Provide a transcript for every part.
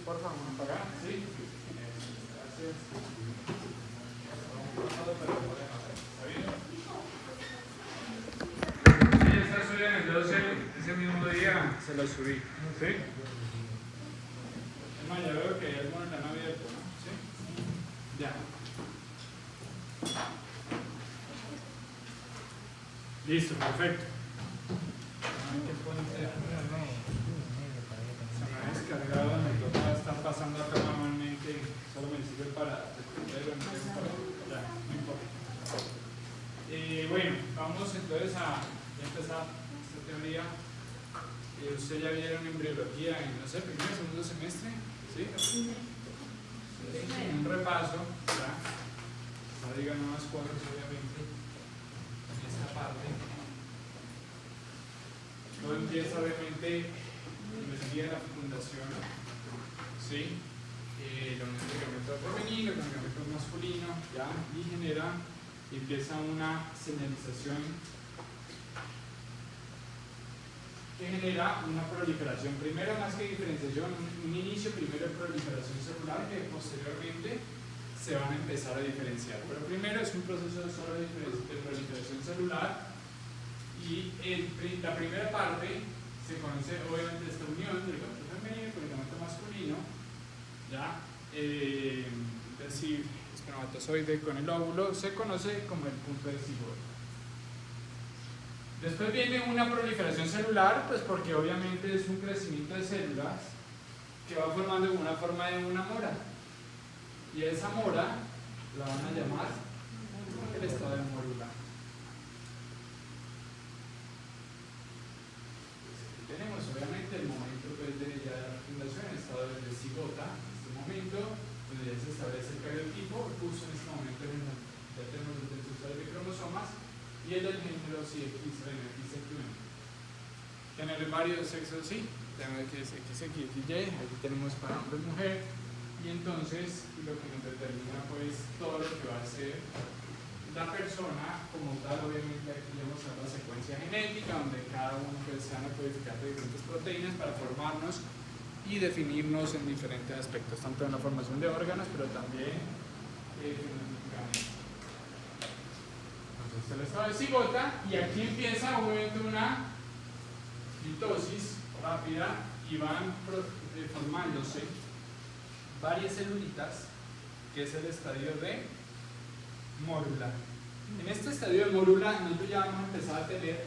por favor. ¿Apagar? Sí. Gracias. ¿Está bien? Sí, está subida en el 12, ese mismo día se lo subí. ¿Sí? Es más, ya veo que hay algunos que han abierto, ¿no? ¿Sí? Ya. Listo, perfecto. Se me ha descargado, me toca estar pasando acá manualmente, solo me sirve para responderlo, ya, no importa. Bueno, vamos entonces a empezar esta teoría. Ustedes ya vieron embriología en, no sé, primer, segundo semestre, ¿sí? Un repaso, ¿ya? No digan nuevas cosas, obviamente. Esta parte todo empieza obviamente en el día de la fecundación, ¿sí? El gamento femenino, el gamento masculino, ¿ya? Y empieza una señalización que genera una proliferación, primero más que diferenciación, un inicio primero de proliferación celular que posteriormente se van a empezar a diferenciar, pero primero es un proceso solo de proliferación celular. Y la primera parte se conoce obviamente esta unión del gamento femenino con el gamento masculino, ¿ya? Es decir, espermatozoide con el óvulo, se conoce como el punto de cigoto. Después viene una proliferación celular, pues porque obviamente es un crecimiento de células que va formando una forma de una mora. Y a esa mora la van a llamar el estado de mórula. Tenemos obviamente el momento pues, de ya la fecundación, el estado de cigota, en este momento, donde ya se establece el cariotipo, justo en este momento ya tenemos el transductor de cromosomas y el del género XX1. Tener varios sexos, sí, tenemos XX, XY, aquí tenemos para hombre y mujer, y entonces lo que nos determina pues todo lo que va a ser la persona como tal. Obviamente aquí vamos a la secuencia genética donde cada uno pues, se van a codificar de diferentes proteínas para formarnos y definirnos en diferentes aspectos, tanto en la formación de órganos pero también fenotípicamente. Entonces el estado de cigota, y aquí empieza obviamente una mitosis rápida y van formándose varias celulitas, que es el estadio de mórula. En este estadio de mórula nosotros ya vamos a empezar a tener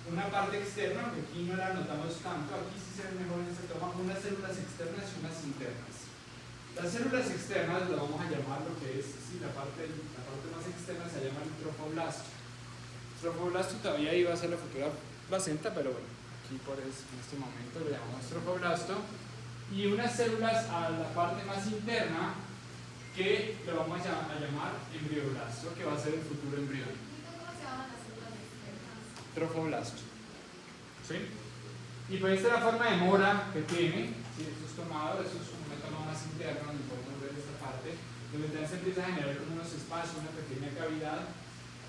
una parte externa, que aquí no la notamos tanto, aquí sí se ve mejor en este toma, unas células externas y unas internas. Las células externas lo vamos a llamar lo que es, sí, la parte más externa se llama el trofoblasto. El trofoblasto todavía iba a ser la futura placenta, pero bueno, aquí en este momento lo llamamos trofoblasto. Y unas células a la parte más interna que lo vamos a llamar embrioblasto, que va a ser el futuro embrión. ¿Cómo se llaman las células externas? Trofoblasto. ¿Sí? Y pues esta es la forma de mora que tiene. ¿Sí? Esto es tomado, esto es una toma más interna donde podemos ver esta parte, donde también se empieza a generar como unos espacios, una pequeña cavidad,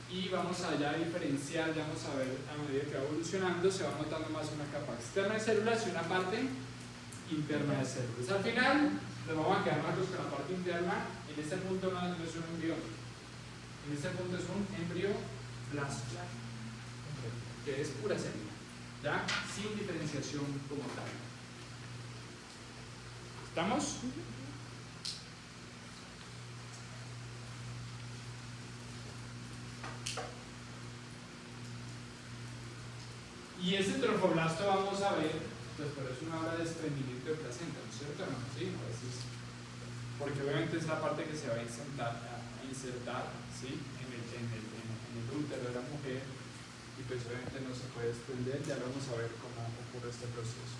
y vamos a ya diferenciar, ya vamos a ver a medida que va evolucionando, se va notando más una capa externa de células y una parte interna de células. Al final nos vamos a quedar más con la parte interna. En este punto no es un embrión, en este punto es un embrioblasto, que es pura célula, ¿ya? Sin diferenciación como tal. ¿Estamos? Y ese trofoblasto vamos a ver, pues por eso uno habla de desprendimiento de placenta, ¿no es cierto? ¿No? Sí, a veces, porque obviamente es la parte que se va a insertar, ¿sí? en el útero de la mujer, y pues obviamente no se puede desprender. Ya vamos a ver cómo ocurre este proceso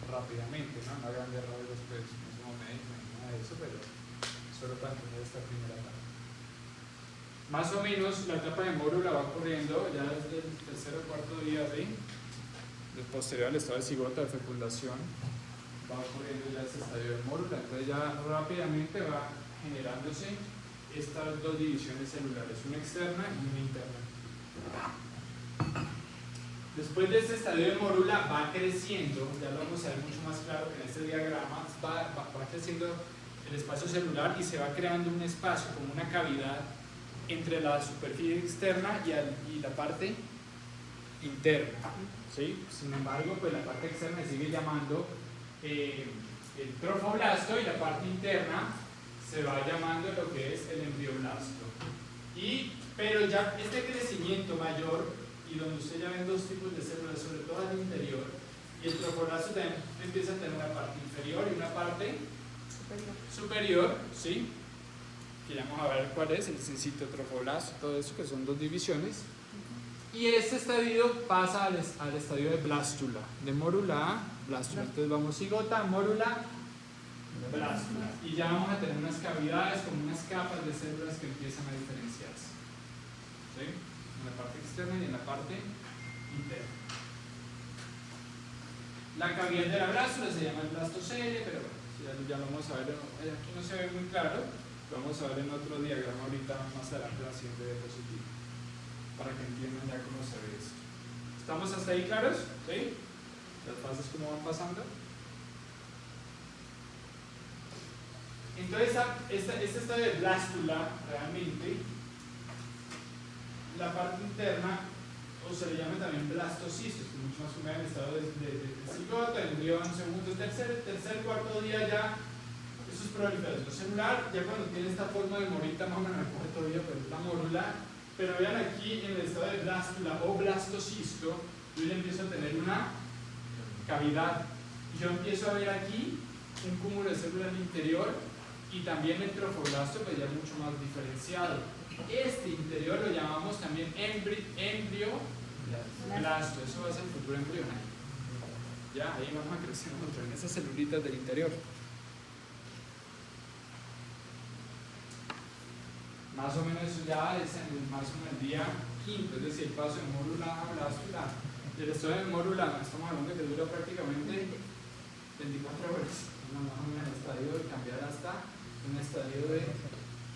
rápidamente, ¿no? No hagan errores, pues no somos médicos ni nada de eso, pero solo para entender esta primera etapa. Más o menos la etapa de mórula va ocurriendo ya desde el tercer o cuarto día del posterior al estado de cigota de fecundación, va ocurriendo ya ese estadio de mórula. Entonces ya rápidamente va generándose estas dos divisiones celulares, una externa y una interna. Después de este estadio de mórula va creciendo, ya lo vamos a ver mucho más claro que en este diagrama, va creciendo el espacio celular y se va creando un espacio como una cavidad entre la superficie externa y la parte interna, ¿sí? Sin embargo, pues la parte externa se sigue llamando el trofoblasto y la parte interna se va llamando lo que es el embrioblasto. Pero ya este crecimiento mayor, y donde usted ya ven dos tipos de células, sobre todo al interior, y el trofoblasto también empieza a tener una parte inferior y una parte superior, ¿sí? Que ya vamos a ver cuál es, el citotrofoblasto, todo eso, que son dos divisiones. Y este estadio pasa al estadio de blástula, de mórula a blástula. Entonces vamos cigota, mórula, blástula. Y ya vamos a tener unas cavidades, como unas capas de células que empiezan a diferenciarse, ¿sí? En la parte externa y en la parte interna. La cavidad de la blástula se llama el blastocele, pero bueno, ya lo vamos a ver, aquí no se ve muy claro, lo vamos a ver en otro diagrama ahorita más adelante, la siguiente diapositiva, para que entiendan ya cómo se ve esto. ¿Estamos hasta ahí claros? ¿Sí? Las fases cómo van pasando. Entonces, este estadio de blástula, realmente, la parte interna, o se le llama también blastocisto, que es mucho más común en el estado de cigoto, el embrión, segundo, tercer, cuarto día ya, eso es proliferación celular, ya cuando tiene esta forma de morita, más o menos el cuarto día, pues es la mórula, pero vean aquí en el estado de blástula o blastocisto, yo ya empiezo a tener una cavidad, y yo empiezo a ver aquí un cúmulo de células al interior, y también el trofoblasto, pues ya mucho más diferenciado. Este interior lo llamamos también embrioblasto, eso va a ser el futuro embrión. Ya, ahí vamos a crecer en esas celulitas del interior. Más o menos ya es más o menos el día quinto, es decir, el paso de mórula a blástula. Y el estado de mórula, estamos hablando que dura prácticamente 24 horas. Más o menos el estadio de cambiar hasta un estadio de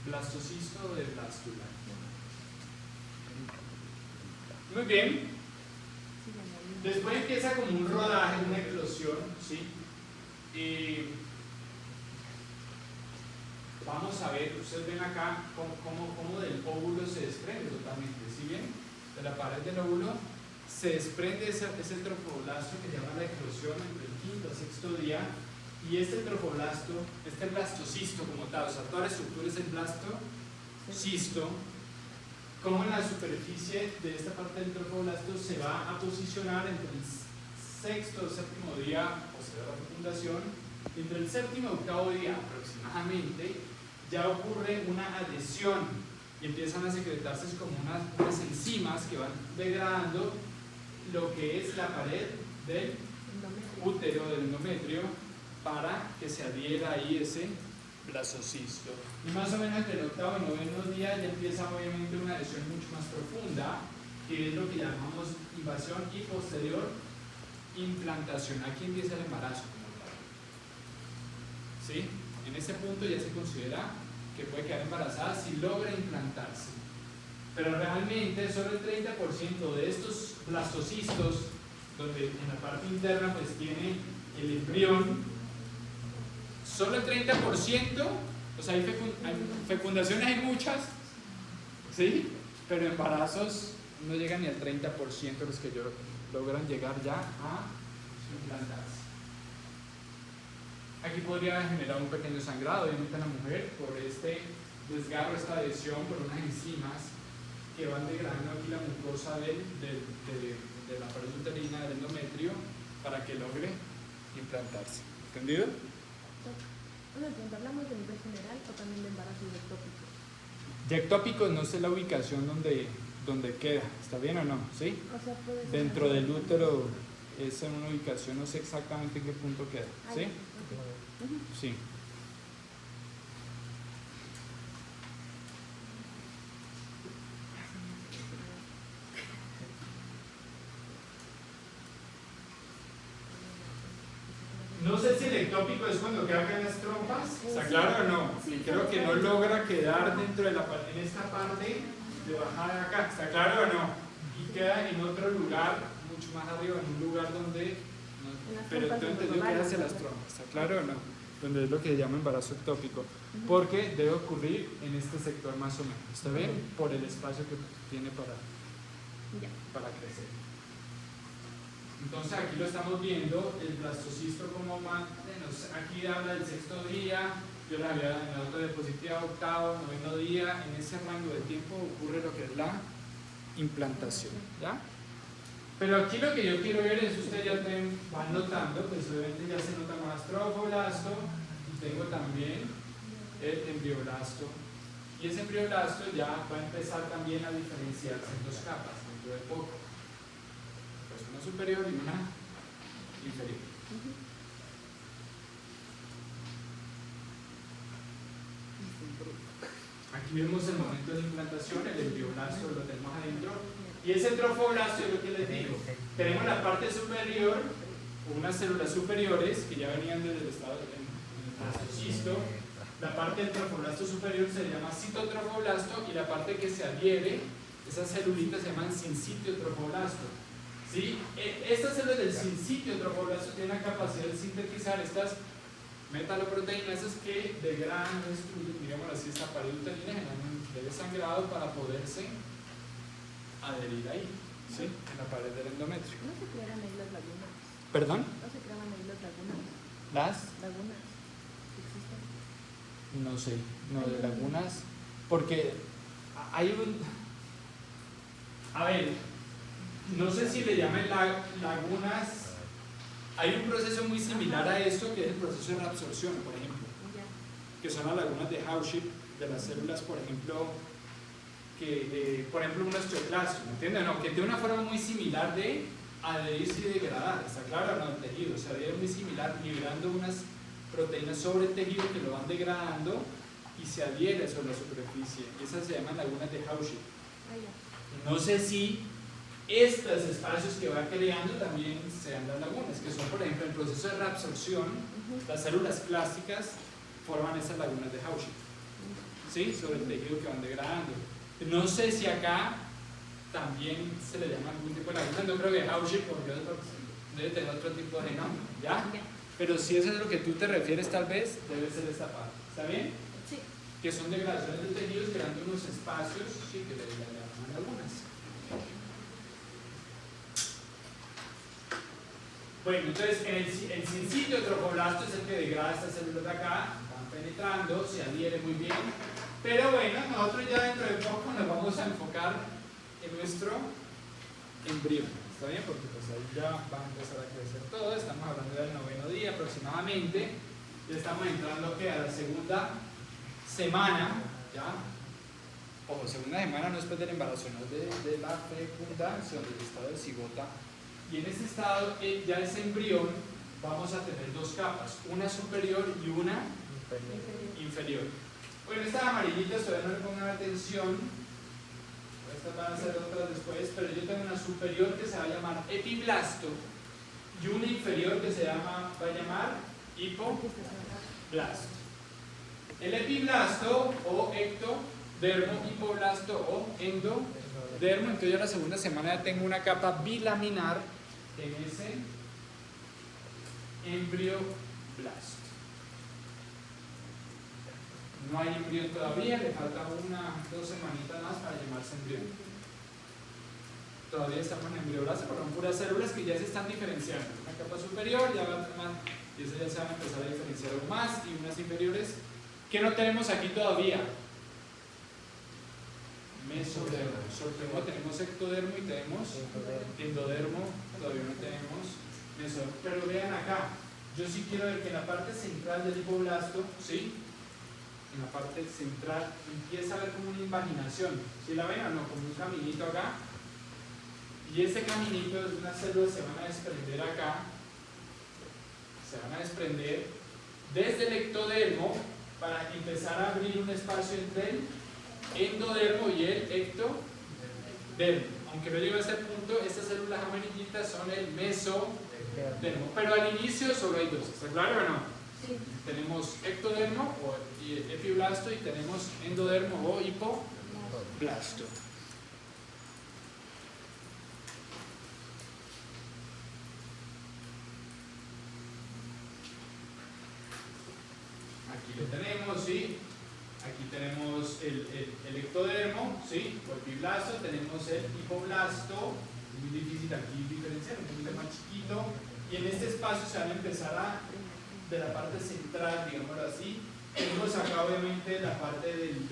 blastocisto o de blástula. Muy bien. Después empieza como un rodaje, una eclosión, ¿sí? Vamos a ver, ustedes ven acá cómo del óvulo se desprende totalmente, ¿sí bien? De la pared del óvulo se desprende ese trofoblasto que se llama la eclosión entre el quinto y sexto día. Y este trofoblasto, este blastocisto como tal, o sea, toda la estructura es el blastocisto, como en la superficie de esta parte del trofoblasto se va a posicionar entre el sexto o séptimo día posterior a la fecundación, y entre el séptimo y octavo día aproximadamente ya ocurre una adhesión y empiezan a secretarse como unas enzimas que van degradando lo que es la pared del útero, del endometrio, para que se adhiera ahí ese blastocisto. Y más o menos entre el octavo y noveno día ya empieza obviamente una adhesión mucho más profunda, que es lo que llamamos invasión y posterior implantación. Aquí empieza el embarazo como tal. ¿Sí? En ese punto ya se considera que puede quedar embarazada si logra implantarse. Pero realmente solo el 30% de estos blastocistos, donde en la parte interna pues tiene el embrión, solo el 30%, o sea, hay fecundaciones hay muchas, ¿sí? Pero embarazos no llegan ni al 30% los que logran llegar ya a implantarse. Aquí podría generar un pequeño sangrado, obviamente en la mujer, por este desgarro, esta adhesión por unas enzimas que van degradando aquí la mucosa de la pared uterina del endometrio para que logre implantarse. ¿Entendido? ¿Hablamos de nivel general o también de embarazos ectópicos? De ectópicos no sé la ubicación donde queda, ¿está bien o no? ¿Sí? O sea, puede ser dentro del útero es en una ubicación, no sé exactamente en qué punto queda. ¿Sí? Okay. Sí. No sé si el ectópico es cuando queda acá en las trompas, ¿está claro o no? Y creo que no logra quedar dentro de en esta parte de bajada de acá, ¿está claro o no? Y queda en otro lugar mucho más arriba, en un lugar donde, las pero trompas tú de los entendió que ovarios, hacia las ¿verdad? trompas, ¿está claro o no? Donde es lo que se llama embarazo ectópico, porque debe ocurrir en este sector más o menos, ¿está bien? Por el espacio que tiene Ya. para crecer. Entonces aquí lo estamos viendo, el blastocisto como más, aquí habla del sexto día, yo les había en la otra diapositiva, octavo, noveno día, en ese rango de tiempo ocurre lo que es la implantación, ¿ya? Pero aquí lo que yo quiero ver es, ustedes ya van notando, pues obviamente ya se nota más trofoblasto, y tengo también el embrioblasto, y ese embrioblasto ya va a empezar también a diferenciarse en dos capas dentro de poco. Una superior y una inferior. Aquí vemos el momento de implantación, el embrioblasto lo tenemos adentro, y ese trofoblasto es lo que les digo. Tenemos la parte superior, unas células superiores que ya venían desde el estado en el blastocisto. La parte del trofoblasto superior se llama citotrofoblasto, y la parte que se adhiere, esas celulitas se llaman sincitio trofoblasto. ¿Sí? Estas células del sincitio trofoblasto tienen la capacidad de sintetizar estas metaloproteínas que degradan, destruyen, digamos así, esta pared uterina, generan sangrado para poderse adherir ahí, ¿sí? En la pared del endometrio. ¿No se crearon ahí las lagunas? ¿Perdón? ¿No se creaban ahí las lagunas? ¿Las? ¿Lagunas existen? No sé, no, de lagunas, porque hay un... A ver, no sé si le llaman lagunas. Hay un proceso muy similar a esto que es el proceso de reabsorción, por ejemplo, Ya. que son las lagunas de Hauschildt de las células, por ejemplo, por ejemplo, un osteoclasto, ¿me entienden? No, que tiene una forma muy similar de adherirse y degradar, ¿está claro? No, el tejido se adhiere muy similar, liberando unas proteínas sobre el tejido que lo van degradando y se adhiere sobre la superficie. Esas se llaman lagunas de Hauschildt. Ah, ya. No sé si estos espacios que va creando también sean las lagunas, que son, por ejemplo, el proceso de reabsorción. Las células plásticas forman esas lagunas de Hauschildt, ¿sí? Sobre el tejido que van degradando. No sé si acá también se le llama algún tipo de laguna, no creo que Hauschildt, porque debe tener otro tipo de nombre, ¿ya? Pero si eso es a lo que tú te refieres, tal vez debe ser esta parte, ¿está bien? Sí. Que son degradaciones de tejidos creando unos espacios, sí, que le llaman lagunas. Bueno, entonces el sincitio trofoblasto es el que degrada estas células de acá, van penetrando, se adhiere muy bien, pero bueno, nosotros ya dentro de poco nos vamos a enfocar en nuestro embrión, ¿está bien? Porque pues ahí ya va a empezar a crecer todo, estamos hablando del noveno día aproximadamente, ya estamos entrando ¿qué? A la segunda semana, ¿ya? Ojo, segunda semana no después del embarazo, no de la fecundación, del estado de cigota. Y en este estado, ya ese embrión, vamos a tener dos capas, una superior y una inferior. Bueno, estas amarillitas todavía no le pongan atención, estas van a ser otras después, pero yo tengo una superior que se va a llamar epiblasto y una inferior que va a llamar hipoblasto. El epiblasto o ectodermo, hipoblasto o endodermo, entonces yo la segunda semana ya tengo una capa bilaminar en ese embrioblasto. No hay embrión todavía, le falta 1 o 2 semanitas más para llamarse embrión. Todavía estamos en embrioblasto, pero son puras células que ya se están diferenciando. Una capa superior ya va más, y esas ya se van a empezar a diferenciar aún más, y unas inferiores que no tenemos aquí todavía. Mesodermo. Tenemos ectodermo y tenemos endodermo, todavía no tenemos mesodermo. Pero vean acá, yo sí quiero ver que en la parte central del hipoblasto, ¿sí? En la parte central empieza a ver como una invaginación. ¿Sí la ven o no? Como un caminito acá. Y ese caminito de unas células se van a desprender acá. Se van a desprender desde el ectodermo para empezar a abrir un espacio entre el endodermo y el ectodermo. Aunque no llego a este punto, estas células amarillitas son el mesodermo. Pero al inicio solo hay dos. ¿Está claro o no? Sí. Tenemos ectodermo y epiblasto y tenemos endodermo o hipoblasto. Aquí lo tenemos, ¿sí? Aquí tenemos el ectodermo, ¿sí? O epiblasto, tenemos el hipoblasto, es muy difícil aquí diferenciar, un poquito más chiquito, y en este espacio se van a empezar de la parte central, digámoslo así, tenemos acá obviamente la parte del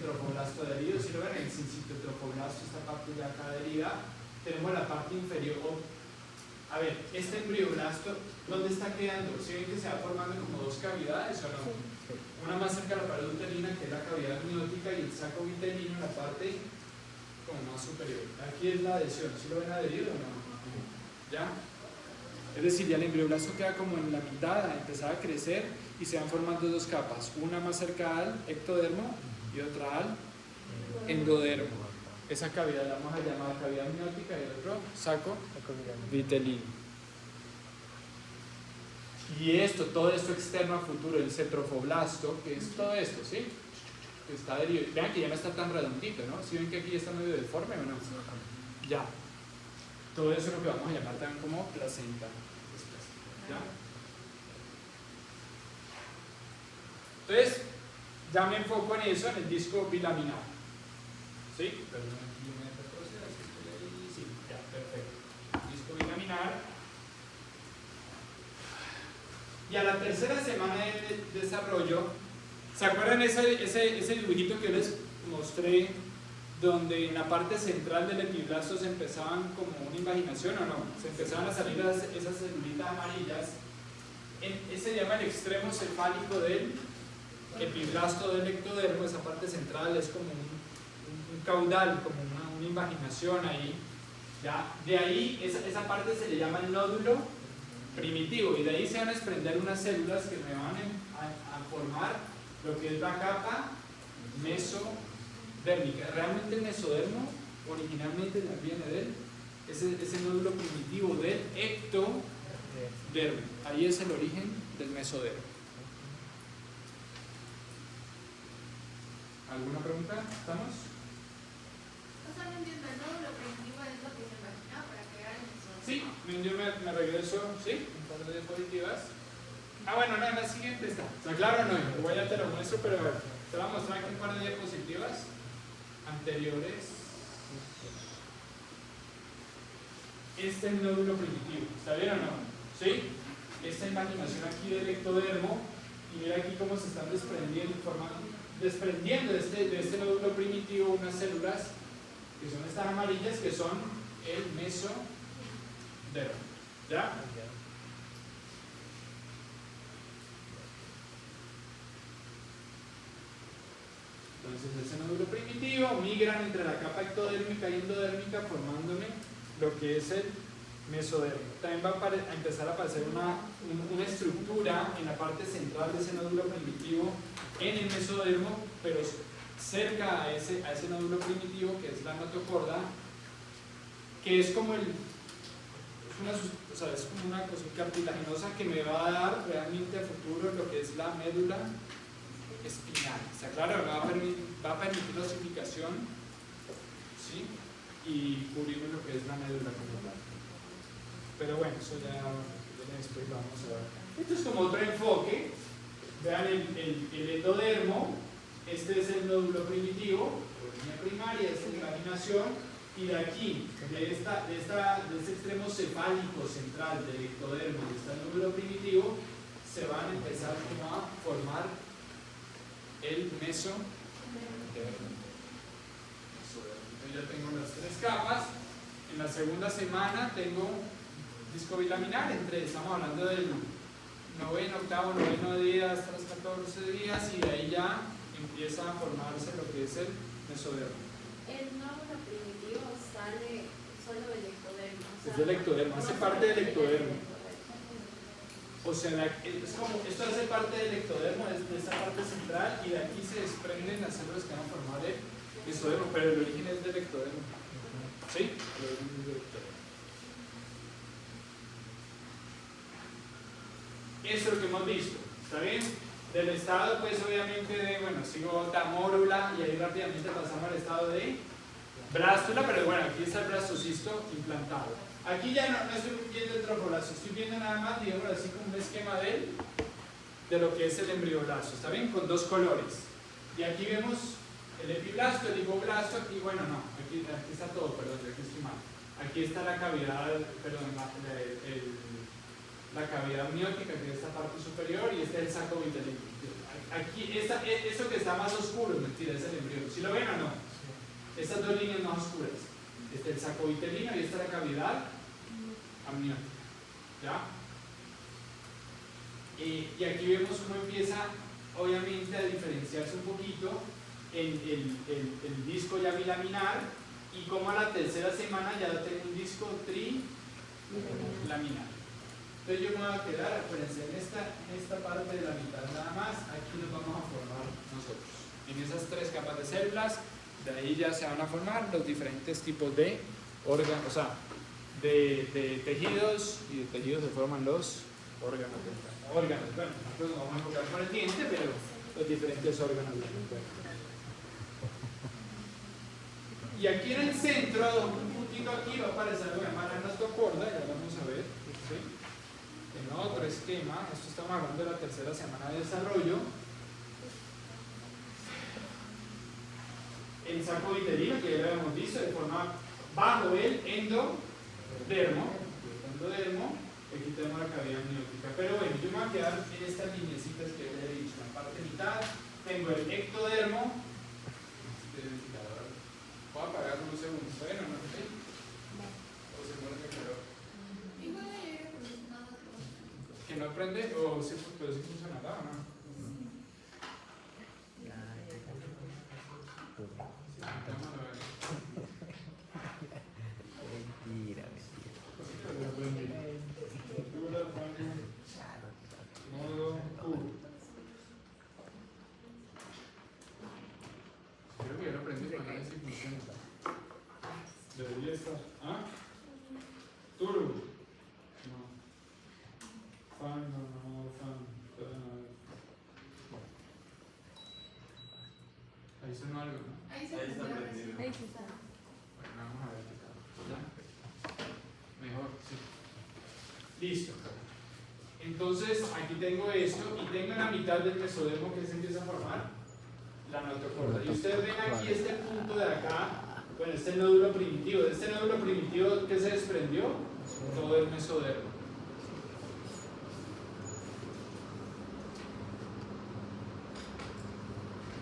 trofoblasto adherido, si lo ven, el sincitotrofoblasto, esta parte de acá adherida, tenemos la parte inferior. A ver, este embrioblasto, ¿dónde está quedando? ¿Sí ven que se va formando como dos cavidades o no? Una más cerca de la pared uterina, que es la cavidad amniótica, y el saco vitelino en la parte como más superior. Aquí es la adhesión, ¿sí lo ven adherido o no? ¿Ya? Es decir, ya el embrioblasto queda como en la mitad, a empezar a crecer y se van formando dos capas, una más cerca al ectodermo y otra al endodermo. Esa cavidad la vamos a llamar cavidad amniótica y el otro saco vitelino. Y todo esto externo a futuro, el cetrofoblasto, que es todo esto, ¿sí? Que está adherido. Vean que ya no está tan redondito, ¿no? ¿Sí ven que aquí está medio deforme o no? Ya. Todo eso es lo que vamos a llamar también como placenta. ¿Ya? Entonces, ya me enfoco en eso, en el disco bilaminar. ¿Sí? Perdón, aquí me retrocede, así estoy ahí. Sí, ya, perfecto. Disco bilaminar. Y a la tercera semana de desarrollo, ¿se acuerdan ese dibujito que les mostré? Donde en la parte central del epiblasto se empezaban como una invaginación o no, se empezaban a salir esas celulitas amarillas. Ese se llama el extremo cefálico del epiblasto del ectodermo. Esa parte central es como un caudal, como una invaginación ahí. ¿Ya? De ahí, esa parte se le llama el nódulo primitivo, y de ahí se van a desprender unas células que me van a formar lo que es la capa mesodérmica. Realmente el mesodermo originalmente viene de ese nódulo primitivo del ectodermo. Ahí es el origen del mesodermo. ¿Alguna pregunta? ¿Estamos? O sea, no entiendo, el nódulo primitivo es lo que se imaginaba para crear el mesodermo. Sí, yo me regreso, ¿sí? Un par de diapositivas. Bueno, no, en la siguiente está. ¿Está claro o no? Igual ya te lo muestro, pero te voy a mostrar aquí un par de diapositivas anteriores. Este es el nódulo primitivo, ¿está bien o no? ¿Sí? Esta imaginación aquí del ectodermo, y mira aquí cómo se están desprendiendo de este nódulo primitivo unas células que son estas amarillas, que son el mesodermo. ¿Ya? Entonces ese nódulo primitivo migran entre la capa ectodérmica y endodérmica, formándome lo que es el mesodermo. También va a empezar a aparecer una estructura en la parte central de ese nódulo primitivo en el mesodermo, pero cerca a ese nódulo primitivo, que es la notocorda, que es como es como una cosa cartilaginosa que me va a dar realmente a futuro lo que es la médula espinal. ¿Está claro? Va a permitir la ossificación, ¿sí? Y cubrimos lo que es la médula como tal. Pero bueno, eso ya después vamos a ver. Esto es como otro enfoque. Vean el endodermo. Este es el nódulo primitivo, por línea primaria, esta imaginación. Y de aquí, de este extremo cefálico central del ectodermo, de este nódulo primitivo, se van a empezar como a formar el mesodermo. Yo ya tengo las tres capas. En la segunda semana tengo disco bilaminar, estamos hablando del octavo, noveno día hasta los 14 días, y de ahí ya empieza a formarse lo que es el mesodermo. El nódulo primitivo sale solo del ectodermo. Es del ectodermo, hace parte del ectodermo. O sea, esto hace parte del ectodermo, de esta parte central, y de aquí se desprenden las células que van a formar el mesodermo, pero el origen es del ectodermo. ¿Sí? El origen es del ectodermo. Eso es lo que hemos visto, ¿está bien? Del estado, pues obviamente sigo mórula, y ahí rápidamente pasamos al estado de blástula, pero bueno, aquí está el blastocisto implantado. Aquí ya no estoy viendo el trofoblasto, estoy viendo nada más, digamos así, como un esquema del de lo que es el embrioblasto, ¿está bien? Con dos colores. Y aquí vemos el epiblasto, el hipoblasto, aquí, bueno, no, aquí está todo, perdón, aquí estoy mal. Aquí está la cavidad, perdón, la cavidad amniótica, que es esta parte superior, y este es el saco vitelino. Aquí, eso que está más oscuro, mentira, es el embrión. ¿Sí lo ven o no? Estas dos líneas más oscuras. Este es el saco vitelino y esta es la cavidad amniótica. ¿Ya? Y aquí vemos cómo empieza, obviamente, a diferenciarse un poquito en el disco ya bilaminar, y como a la tercera semana ya tengo un disco trilaminar. Entonces yo me voy a quedar, acuérdense, en esta parte de la mitad nada más, aquí nos vamos a formar nosotros. En esas tres capas de células, de ahí ya se van a formar los diferentes tipos de órganos, o sea, de tejidos, y de tejidos se forman los órganos. Bueno, nosotros nos vamos a enfocar con el diente, pero los diferentes órganos del cuerpo. Y aquí en el centro, un puntito aquí, va a aparecer algo llamado la notocorda, ya lo vamos a ver. ¿Sí? En otro esquema, esto estamos hablando de la tercera semana de desarrollo. El saco vitelino, que ya lo habíamos visto, de forma bajo el endodermo. Aquí tenemos la cavidad amniótica. Pero bueno, yo me voy a quedar en estas lineecitas que les he dicho. En la parte mitad tengo el ectodermo. Voy a apagar unos segundos. Bueno, no sé. O se muere de calor. Igual hay aire acondicionado. Que no prende, o sí, pero sí funcionará, ¿o no? Modo Q. Creo que ya lo aprendí, pero no sé si funciona. Debería estar. ¿Ah? Turbo. No. Fan, no, fan. Ahí sonó algo, ¿no? Ahí se Ahí está prendió prendido. Ahí sí está. Bueno, vamos a ver qué tal. ¿Ya? Mejor, sí. Listo. Entonces, aquí tengo esto y tengo en la mitad del mesodermo que se empieza a formar la notocorda. Y ustedes ven aquí este punto de acá, bueno, este nódulo primitivo. De este nódulo primitivo, ¿qué se desprendió? Todo el mesodermo.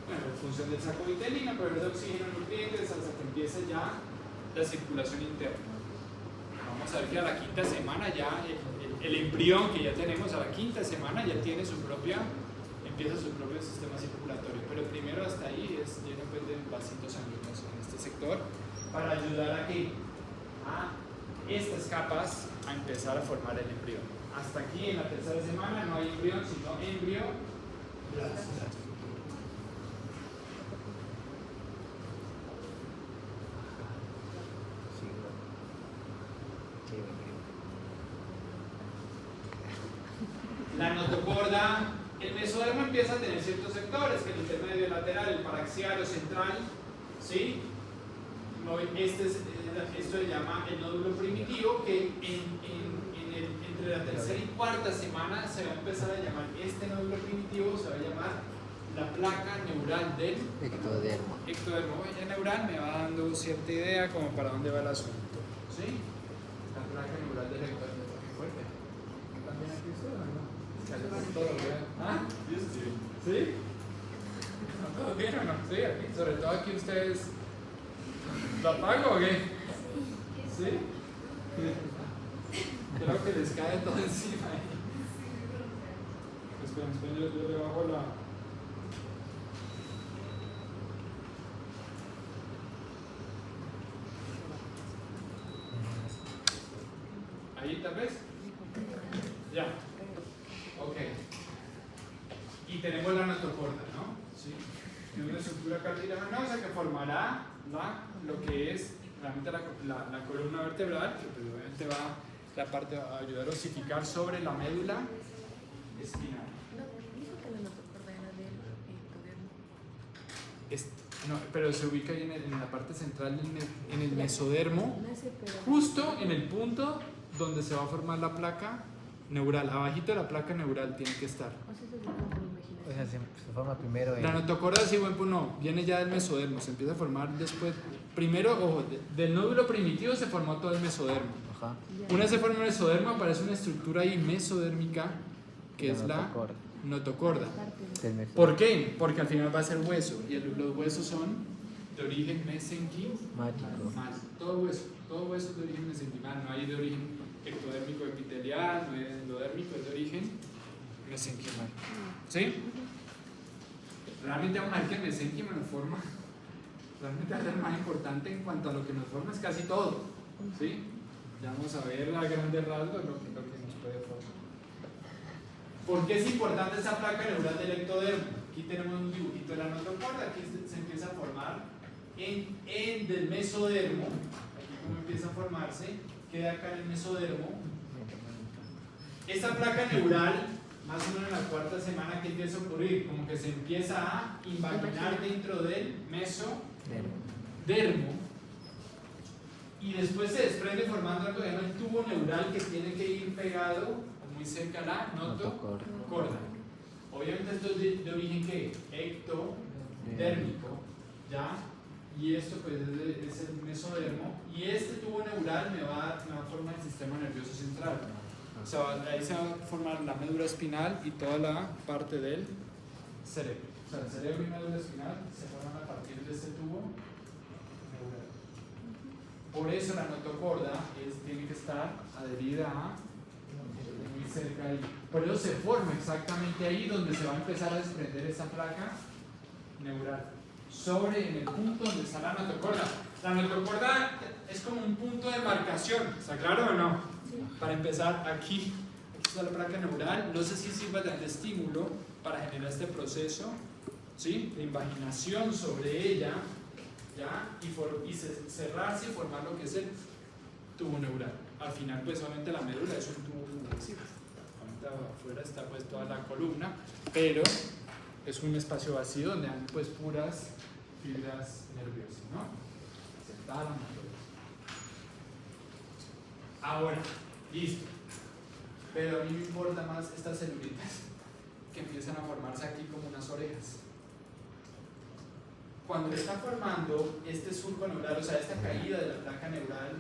Bueno, en función del saco vitelino, pero el oxígeno nutrientes hasta que empiece ya la circulación interna. Vamos a ver que a la quinta semana ya el embrión que ya tenemos a la quinta semana ya tiene empieza su propio sistema circulatorio, pero primero hasta ahí es lleno pues, de vasitos sanguíneos en este sector para ayudar a que a estas capas a empezar a formar el embrión. Hasta aquí en la tercera semana no hay embrión, sino embrioblasto. La notocorda, el mesodermo empieza a tener ciertos sectores, que el intermedio lateral, el paraxial o central, ¿sí? Esto se llama el nódulo primitivo, que entre la tercera y cuarta semana se va a empezar a llamar, este nódulo primitivo se va a llamar la placa neural del ectodermo. El neural me va dando cierta idea como para dónde va el asunto, ¿sí? La placa neural del ectodermo. Qué fuerte. ¿También aquí ustedes o no? ¿Ah? ¿Sí? ¿Todo bien o no? Sí, aquí, sobre todo aquí ustedes. ¿Lo apago o qué? ¿Sí? Creo que les cae todo encima ahí. Esperen, yo le bajo la. Ahí tal vez. Ya. Ok. Y tenemos la notocorda, ¿no? Sí. Y una estructura cartilaginosa que formará lo que es realmente la columna vertebral, que pues obviamente la parte va a ayudar a osificar sobre la médula espinal. No, dijo que la notocorda era del ectodermo. No, pero se ubica ahí en la parte central, en el mesodermo, No sé, pero. justo en el punto donde se va a formar la placa neural, abajito de la placa neural tiene que estar. O sea, eso es como por imaginación. O sea, se forma primero La notocorda, sí, buen punto, no, viene ya del mesodermo, se empieza a formar después. Primero, ojo, del nódulo primitivo se formó todo el mesodermo. Ajá. Ya. Una vez se forma el mesodermo, aparece una estructura ahí mesodérmica, que es la notocorda. notocorda. Parte de- Del meso- ¿Por qué? Porque al final va a ser hueso, y los huesos son de origen mesenquimal. Mágico. Todo hueso es de origen mesenquimal, no hay de origen ectodérmico epitelial, no hay endodérmico, es de origen mesenquimal. ¿Sí? Realmente vamos a ver que el mesenquima nos forma, realmente va a ser más importante en cuanto a lo que nos forma es casi todo. ¿Sí? Ya vamos a ver a grandes rasgos lo que nos puede formar. ¿Por qué es importante esa placa neural del ectodermo? Aquí tenemos un dibujito de la notocorda, aquí se empieza a formar en del mesodermo, aquí como empieza a formarse, queda acá en el mesodermo. Esta placa neural, más o menos en la cuarta semana, ¿qué empieza a ocurrir? Como que se empieza a invaginar dentro del mesodermo y después se desprende formando algo que se llama el tubo neural que tiene que ir pegado muy cerca a la notocorda. Obviamente esto es de origen ¿qué? Ectodérmico, ¿ya? Y esto pues es el mesodermo y este tubo neural me va a formar el sistema nervioso central. O sea, ahí se va a formar la médula espinal y toda la parte del cerebro. O sea, el cerebro y médula espinal se forman a partir de este tubo neural. Por eso la notocorda tiene que estar adherida a muy cerca ahí. Por eso se forma exactamente ahí donde se va a empezar a desprender esa placa neural. En el punto donde está la notocorda. La notocorda es como un punto de marcación, ¿está claro o no? Para empezar, aquí está la placa neural. No sé si sirva de estímulo para generar este proceso, ¿sí? De invaginación sobre ella, ¿ya? Y cerrarse y formar lo que es el tubo neural. Al final, pues obviamente la médula es un tubo flexible. Afuera está pues toda la columna, pero es un espacio vacío donde hay pues puras fibras nerviosas, ¿no? Sentada la médula. Ahora, listo. Pero a mí me importa más estas celulitas que empiezan a formarse aquí como unas orejas. Cuando está formando este surco neural, o sea, esta caída de la placa neural,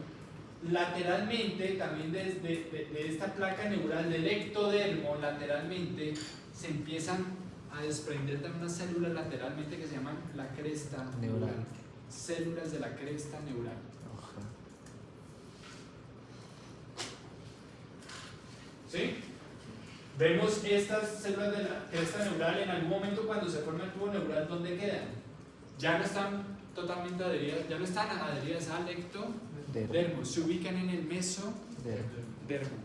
lateralmente, también de esta placa neural del ectodermo, lateralmente se empiezan a desprender también unas células lateralmente que se llaman la cresta neural. Células de la cresta neural. ¿Sí? Vemos estas células de la cresta neural en algún momento cuando se forma el tubo neural, ¿dónde quedan? Ya no están totalmente adheridas, ya no están adheridas al ectodermo, se ubican en el mesodermo.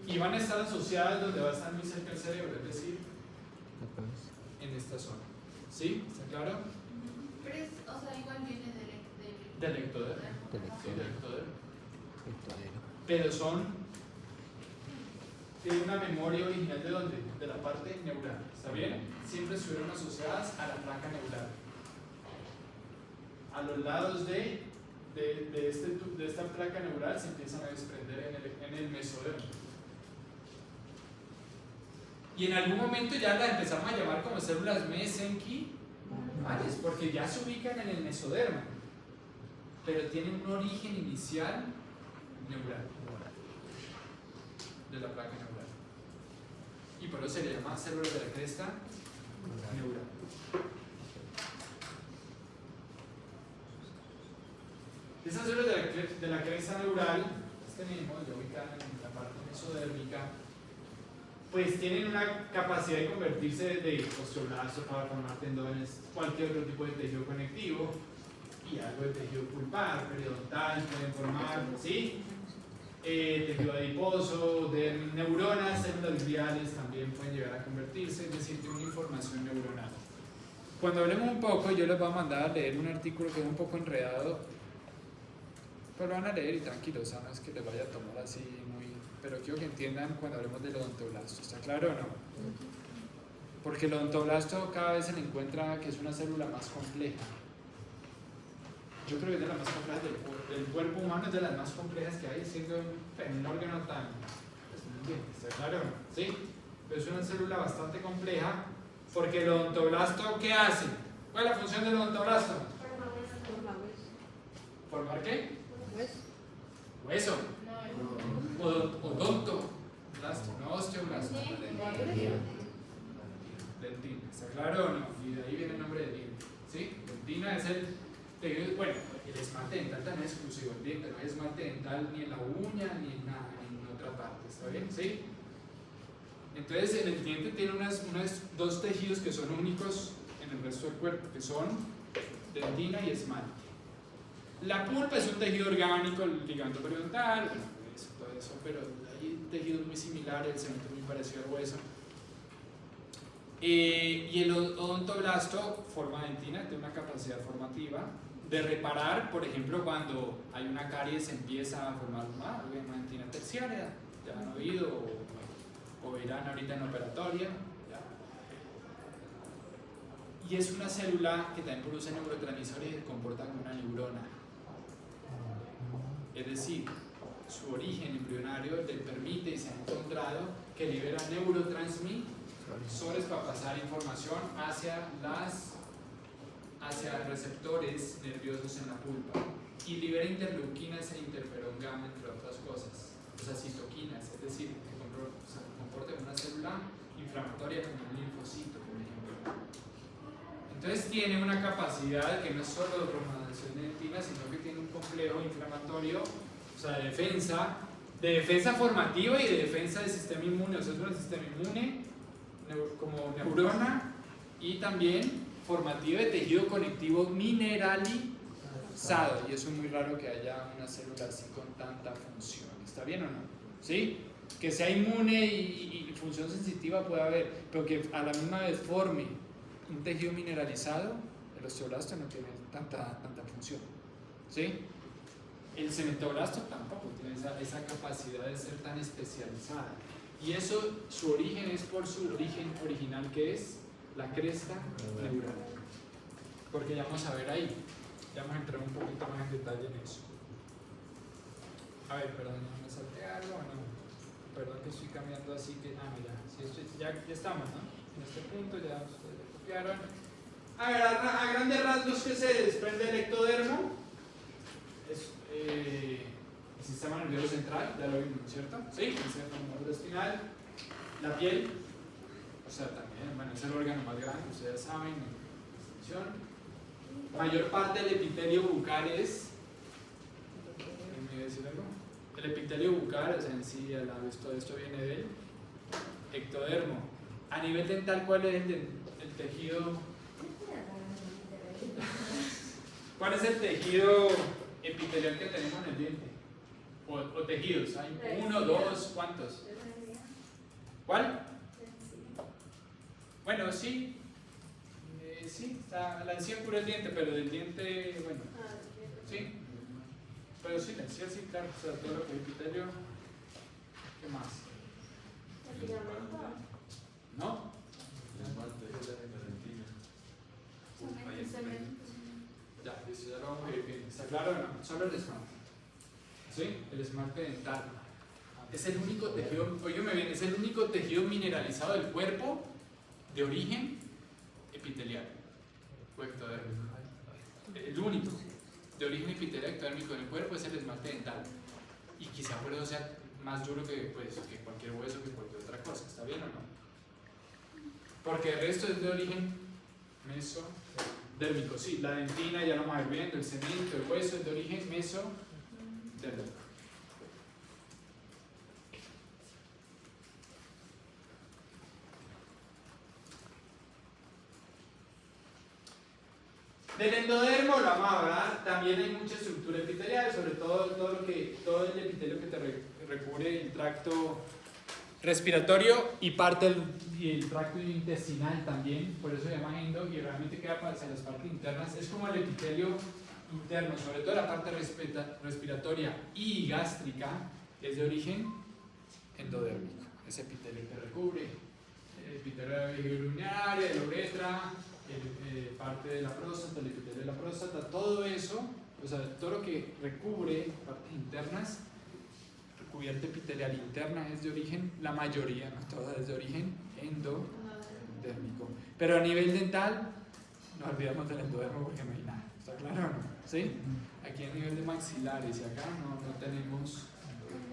Y van a estar asociadas donde va a estar muy cerca el cerebro, es decir, en esta zona. ¿Sí? ¿Está claro? Pero es, o sea, igual viene Del ectodermo. Del Sí, del ectodermo. ectodermo. Pero tienen una memoria original de dónde? De la parte neural. ¿Está bien? Siempre estuvieron asociadas a la placa neural. A los lados de esta placa neural se empiezan a desprender en el mesodermo. Y en algún momento ya las empezamos a llamar como células mesenquimales, porque ya se ubican en el mesodermo, pero tienen un origen inicial neural, de la placa neural. Y por eso se le llama células de la cresta neural. Esas células de la cresta neural, las tenemos ya ubicadas en la parte mesodérmica, pues tienen una capacidad de convertirse de osteoblasto para formar tendones, cualquier otro tipo de tejido conectivo y algo de tejido pulpar, periodontal, pueden formar, ¿sí? Tejido adiposo, de neuronas, células gliales también pueden llegar a convertirse, es decir, tiene una información neuronal. Cuando hablemos un poco, yo les voy a mandar a leer un artículo que es un poco enredado, pero lo van a leer y tranquilos, no es que les vaya a tomar así muy... Pero quiero que entiendan cuando hablemos del odontoblasto, ¿está claro o no? Porque el odontoblasto cada vez se le encuentra que es una célula más compleja. yo creo que es de las más complejas del cuerpo humano, es de las más complejas que hay, siendo un órgano tan, pues, bien, ¿está claro? ¿Sí? Pero es una célula bastante compleja, porque el odontoblasto, ¿qué hace? ¿Cuál es la función del odontoblasto? ¿Formar qué? Hueso. Odontoblasto, no osteoblasto. Dentina, ¿está claro o no? Y de ahí viene el nombre de diente. ¿Sí? Dentina es el tejido, bueno, el esmalte dental también es exclusivo, el diente no hay esmalte dental ni en la uña ni en nada, ni en otra parte, ¿está bien? ¿Sí? Entonces en el diente tiene dos tejidos que son únicos en el resto del cuerpo, que son dentina y esmalte. La pulpa es un tejido orgánico, el ligamento periodontal, bueno, todo eso, pero hay tejidos muy similares, el cemento es muy parecido al hueso. Y el odontoblasto forma dentina, tiene una capacidad formativa de reparar, por ejemplo, cuando hay una caries empieza a formar una dentina terciaria, ya han oído o verán ahorita en operatoria. ¿Ya? Y es una célula que también produce neurotransmisores y se comporta como una neurona. Es decir, su origen embrionario le permite y se ha encontrado que libera neurotransmisores para pasar información hacia receptores nerviosos en la pulpa y libera interleuquinas e interferón gamma, entre otras cosas, o sea, citoquinas, es decir, que se comporta como una célula inflamatoria como un linfocito, por ejemplo. Entonces tiene una capacidad que no es solo de formación de dentina, sino que tiene un complejo inflamatorio, o sea, de defensa formativa y de defensa del sistema inmune, o sea, es un sistema inmune como neurona y también formativa de tejido conectivo mineralizado, y eso es muy raro que haya una célula así con tanta función. ¿Está bien o no? ¿Sí? Que sea inmune y función sensitiva puede haber, pero que a la misma vez forme un tejido mineralizado, el osteoblasto no tiene tanta función. ¿Sí? El cementoblasto tampoco tiene esa capacidad de ser tan especializada. Y eso, su origen es por su origen original, que es la cresta neural. Porque ya vamos a ver ahí, ya vamos a entrar un poquito más en detalle en eso. A ver, perdón, no me salté algo, no. Perdón que estoy cambiando así que. Mira, ya estamos, ¿no? En este punto ya ustedes lo copiaron. A ver, a grandes rasgos, ¿qué se desprende del ectodermo? Es el sistema nervioso central, ya lo vimos, ¿cierto? Sí, el sistema nervioso espinal, la piel, o sea, también, bueno, es el órgano más grande, ustedes saben, mayor parte del epitelio bucal es. ¿Me voy a decir algo? El epitelio bucal, o sea, en sí, a la vez todo esto viene del ectodermo. A nivel dental, ¿cuál es el tejido? ¿Cuál es el tejido epitelial que tenemos en el diente? O tejidos, ¿hay uno, dos, cuántos? ¿Cuál? Bueno, sí. Sí, la encía cura el diente, pero del diente, bueno. Sí. Pero sí, la encía sí, claro. O sea, todo lo que es epitelio. ¿Qué más? ¿No? Ya, eso ya lo vamos a ver bien. ¿Está claro o no? Solo el esmalte. ¿Sí? El esmalte dental. Es el único tejido, óigame bien, es el único tejido mineralizado del cuerpo de origen epitelial o ectodérmico. El único de origen epitelial ectodérmico en el cuerpo es el esmalte dental. Y quizá por eso sea más duro que cualquier hueso, que cualquier otra cosa. ¿Está bien o no? Porque el resto es de origen mesodérmico. Sí, la dentina ya lo vamos a ir viendo, el cemento, el hueso es de origen mesodérmico. Del endodermo, lo vamos a hablar, también hay mucha estructura epitelial, sobre todo todo el epitelio que te recubre el tracto respiratorio y parte del tracto intestinal también, por eso se llama endo, y realmente queda hacia las partes internas. Es como el epitelio interno, sobre todo la parte respiratoria y gástrica, es de origen endodérmico. Ese epitelio que recubre el epitelio urinaria, de la uretra, parte de la próstata, el epitelio de la próstata, todo eso o sea, todo lo que recubre partes internas, recubierta epitelial interna es de origen, la mayoría, no todas, es de origen endodérmico. Pero a nivel dental, no olvidamos del endodermo porque no hay nada, ¿está claro o no? ¿Sí? Aquí a nivel de maxilares y acá no tenemos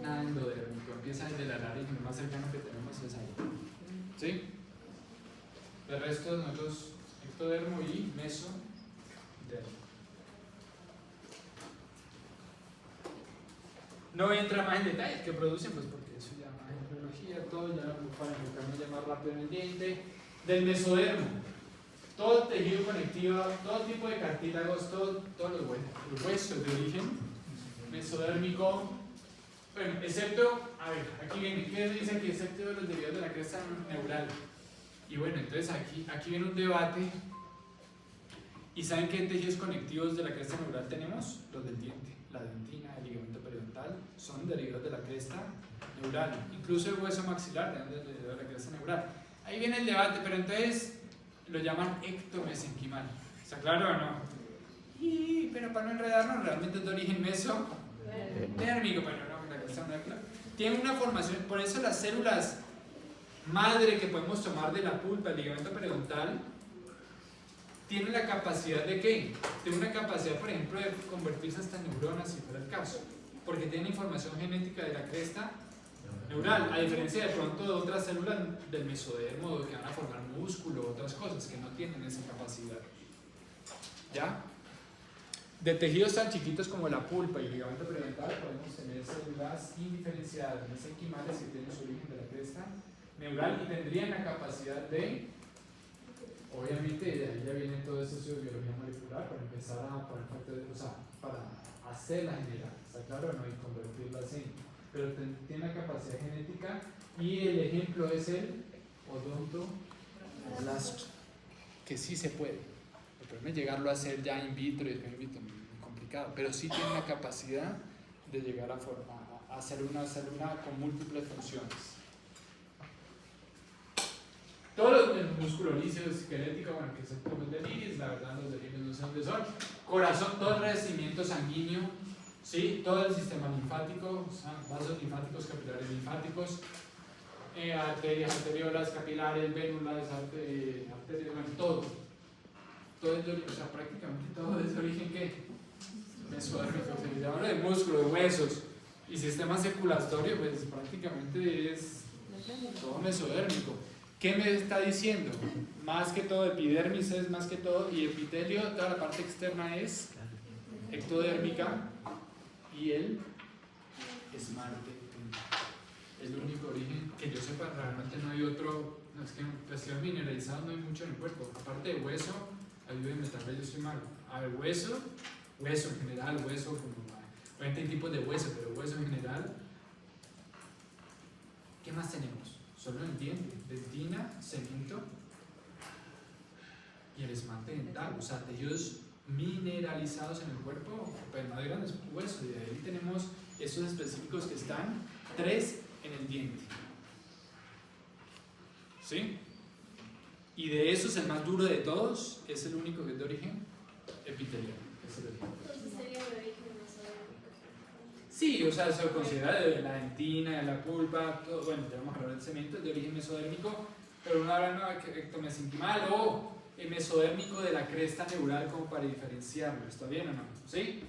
nada endodérmico, empieza desde la nariz y lo más cercano que tenemos es ahí. ¿Sí? El resto de nosotros, ectodermo y mesodermo. No entra más en detalles que producen, pues porque eso ya más en biología, todo ya para enfocarnos ya más rápido en el diente. Del mesodermo, todo tejido conectivo, todo tipo de cartílagos, todos los huesos de origen mesodérmico. Bueno, excepto, a ver, aquí viene, ¿qué dice aquí? Excepto los derivados de la cresta neural. Y bueno, entonces aquí viene un debate. ¿Y saben qué tejidos conectivos de la cresta neural tenemos? Los del diente, la dentina, el ligamento periodontal, son derivados de la cresta neural. Incluso el hueso maxilar es derivado de la cresta neural. Ahí viene el debate, pero entonces lo llaman ectomesenquimal. ¿Está claro o no? Pero para no enredarnos, realmente es de origen mesodérmico, pero no, la cresta neural. Tiene una formación, por eso las células madre que podemos tomar de la pulpa, el ligamento periodontal, tiene la capacidad de ¿qué? Tiene una capacidad, por ejemplo, de convertirse hasta en neuronas, si fuera el caso, porque tiene información genética de la cresta neural, a diferencia de pronto de otras células del mesodermo que van a formar músculo o otras cosas que no tienen esa capacidad. ¿Ya? De tejidos tan chiquitos como la pulpa y el ligamento periodontal podemos tener células indiferenciadas, mesenquimales, que tienen su origen de la cresta neural y tendrían la capacidad de, obviamente de ahí ya viene todo esto de biología molecular para empezar a poner factores, o sea, para hacerla general, ¿está claro o no? Y convertirlas en, pero tiene la capacidad genética y el ejemplo es el odontoblasto, que sí se puede. El problema es llegarlo a hacer ya in vitro y después in vitro, muy complicado, pero sí tiene la capacidad de llegar a hacer una célula con múltiples funciones. Todo el músculo líquido esquelético, bueno, que es el como el del iris, la verdad los del iris no sé dónde son. Corazón, todo el revestimiento sanguíneo, ¿sí? Todo el sistema linfático, o sea, vasos linfáticos, capilares linfáticos, arterias, arteriolas, capilares, vénulas, arterias, bueno, todo. Todo es de origen, o sea, prácticamente todo es de origen ¿qué? Mesodérmico, se le llama de músculo, de huesos. Y sistema circulatorio, pues prácticamente es todo mesodérmico. ¿Qué me está diciendo? Más que todo, epidermis es más que todo, y epitelio, toda la parte externa es ectodérmica, y el esmalte es el único origen que yo sepa, realmente no hay otro, no, es que tejidos mineralizados no hay mucho en el cuerpo, aparte de hueso, ayúdenme, tal vez yo estoy mal, a ver, hueso en general, hueso, como, obviamente hay tipos de hueso, pero hueso en general, ¿qué más tenemos? Solo el diente, dentina, cemento y el esmalte dental, o sea, tejidos mineralizados en el cuerpo, pero no de grandes huesos, y de ahí tenemos esos específicos que están 3 en el diente. ¿Sí? Y de esos, el más duro de todos es el único que es de origen epitelial. Entonces sería de origen mesodérmico. Sí, o sea, se considera de la dentina, de la pulpa, todo, bueno, ya vamos a hablar del cemento, es de origen mesodérmico, pero uno habla de ectomesenquimal o el mesodérmico de la cresta neural como para diferenciarlo, ¿está bien o no? ¿Sí?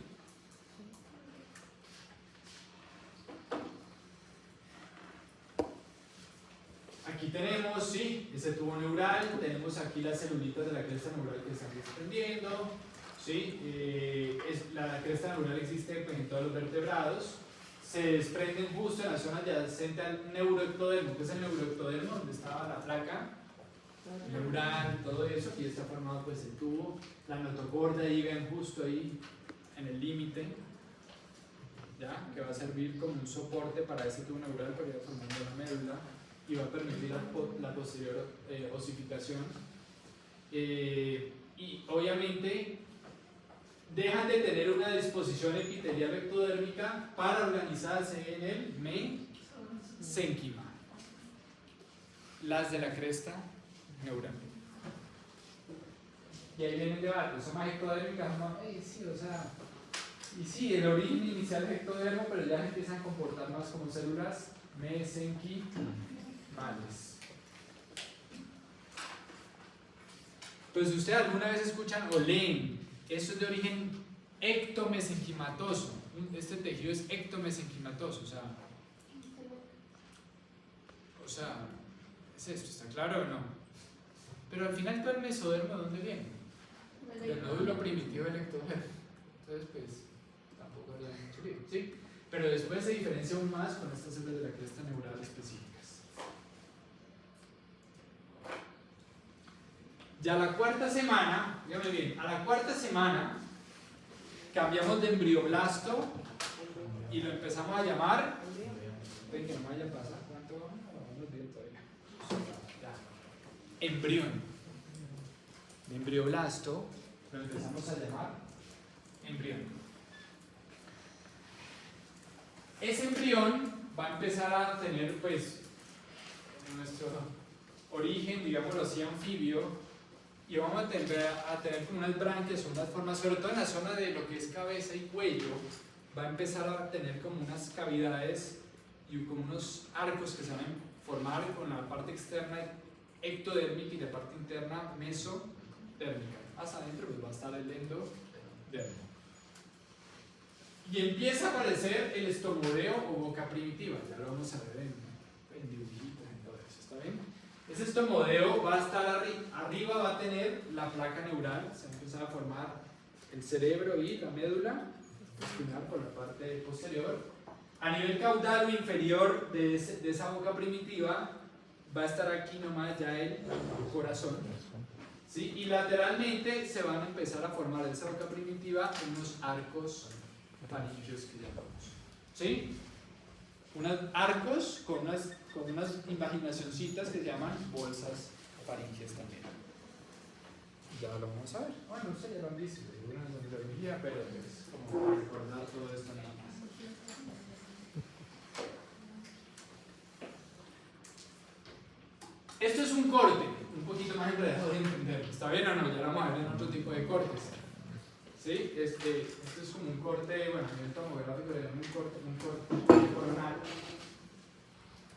Aquí tenemos, sí, ese tubo neural, tenemos aquí las celulitas de la cresta neural que están desprendiendo. ¿Sí? La cresta neural existe pues, en todos los vertebrados, se desprenden justo en la zona adyacente al neuroectodermo, que es el neuroectodermo donde estaba la placa neural, todo eso, y está formado pues el tubo, la notocorda llega justo ahí en el límite, ¿ya? Que va a servir como un soporte para ese tubo neural para ir formando la médula y va a permitir la posterior osificación, y obviamente dejan de tener una disposición epitelial ectodérmica para organizarse en el mesenquima, las de la cresta neural. Y ahí viene el debate, ¿son más ectodérmicas o no? Sí, o sea, Y sí, el origen inicial del ectodermo, pero ya se empiezan a comportar más como células mesenquimales. Pues si ustedes alguna vez escuchan o leen, esto es de origen ectomesenquimatoso. Este tejido es ectomesenquimatoso, o sea, es esto, ¿está claro o no? Pero al final todo el mesodermo, ¿de dónde viene? Del nódulo primitivo del ectodermo. Entonces, pues, tampoco habría mucho lío, ¿sí? Pero después se diferencia aún más con estas células de la cresta neural específicas. Ya a la cuarta semana, dígame bien, a la cuarta semana cambiamos de embrioblasto y lo empezamos a llamar, ven que no vaya a pasar, ¿cuánto vamos? Vamos bien todavía. Ya. Embrión. De embrioblasto lo empezamos a llamar embrión. Ese embrión va a empezar a tener, pues, nuestro origen, digámoslo así, anfibio, y vamos a tener como unas branquias o unas formas, sobre todo en la zona de lo que es cabeza y cuello, va a empezar a tener como unas cavidades y como unos arcos que se van a formar con la parte externa ectodérmica y la parte interna mesodérmica. Hasta adentro pues va a estar el endodermo. Y empieza a aparecer el estomodeo o boca primitiva, ya lo vamos a ver en dibujitos, en todo eso, ¿está bien? Ese estomodeo va a estar arriba, va a tener la placa neural, se va a empezar a formar el cerebro y la médula espinal por la parte posterior. A nivel caudal o inferior de esa boca primitiva va a estar aquí nomás ya el corazón, ¿sí? Y lateralmente se van a empezar a formar en esa boca primitiva unos arcos faringios que llamamos, ¿sí? Unos arcos con unas invaginacioncitas que se llaman bolsas faringias también. Ya lo vamos a ver. Bueno, no sé, ya lo han visto, una neurobiología, pero es como para recordar todo esto nada más. Esto es un corte, un poquito más enredado de entender. ¿Está bien o no? Ya lo vamos a ver en otro tipo de cortes. ¿Sí? Este es como un corte, bueno, a nivel tomográfico le llaman un corte coronal.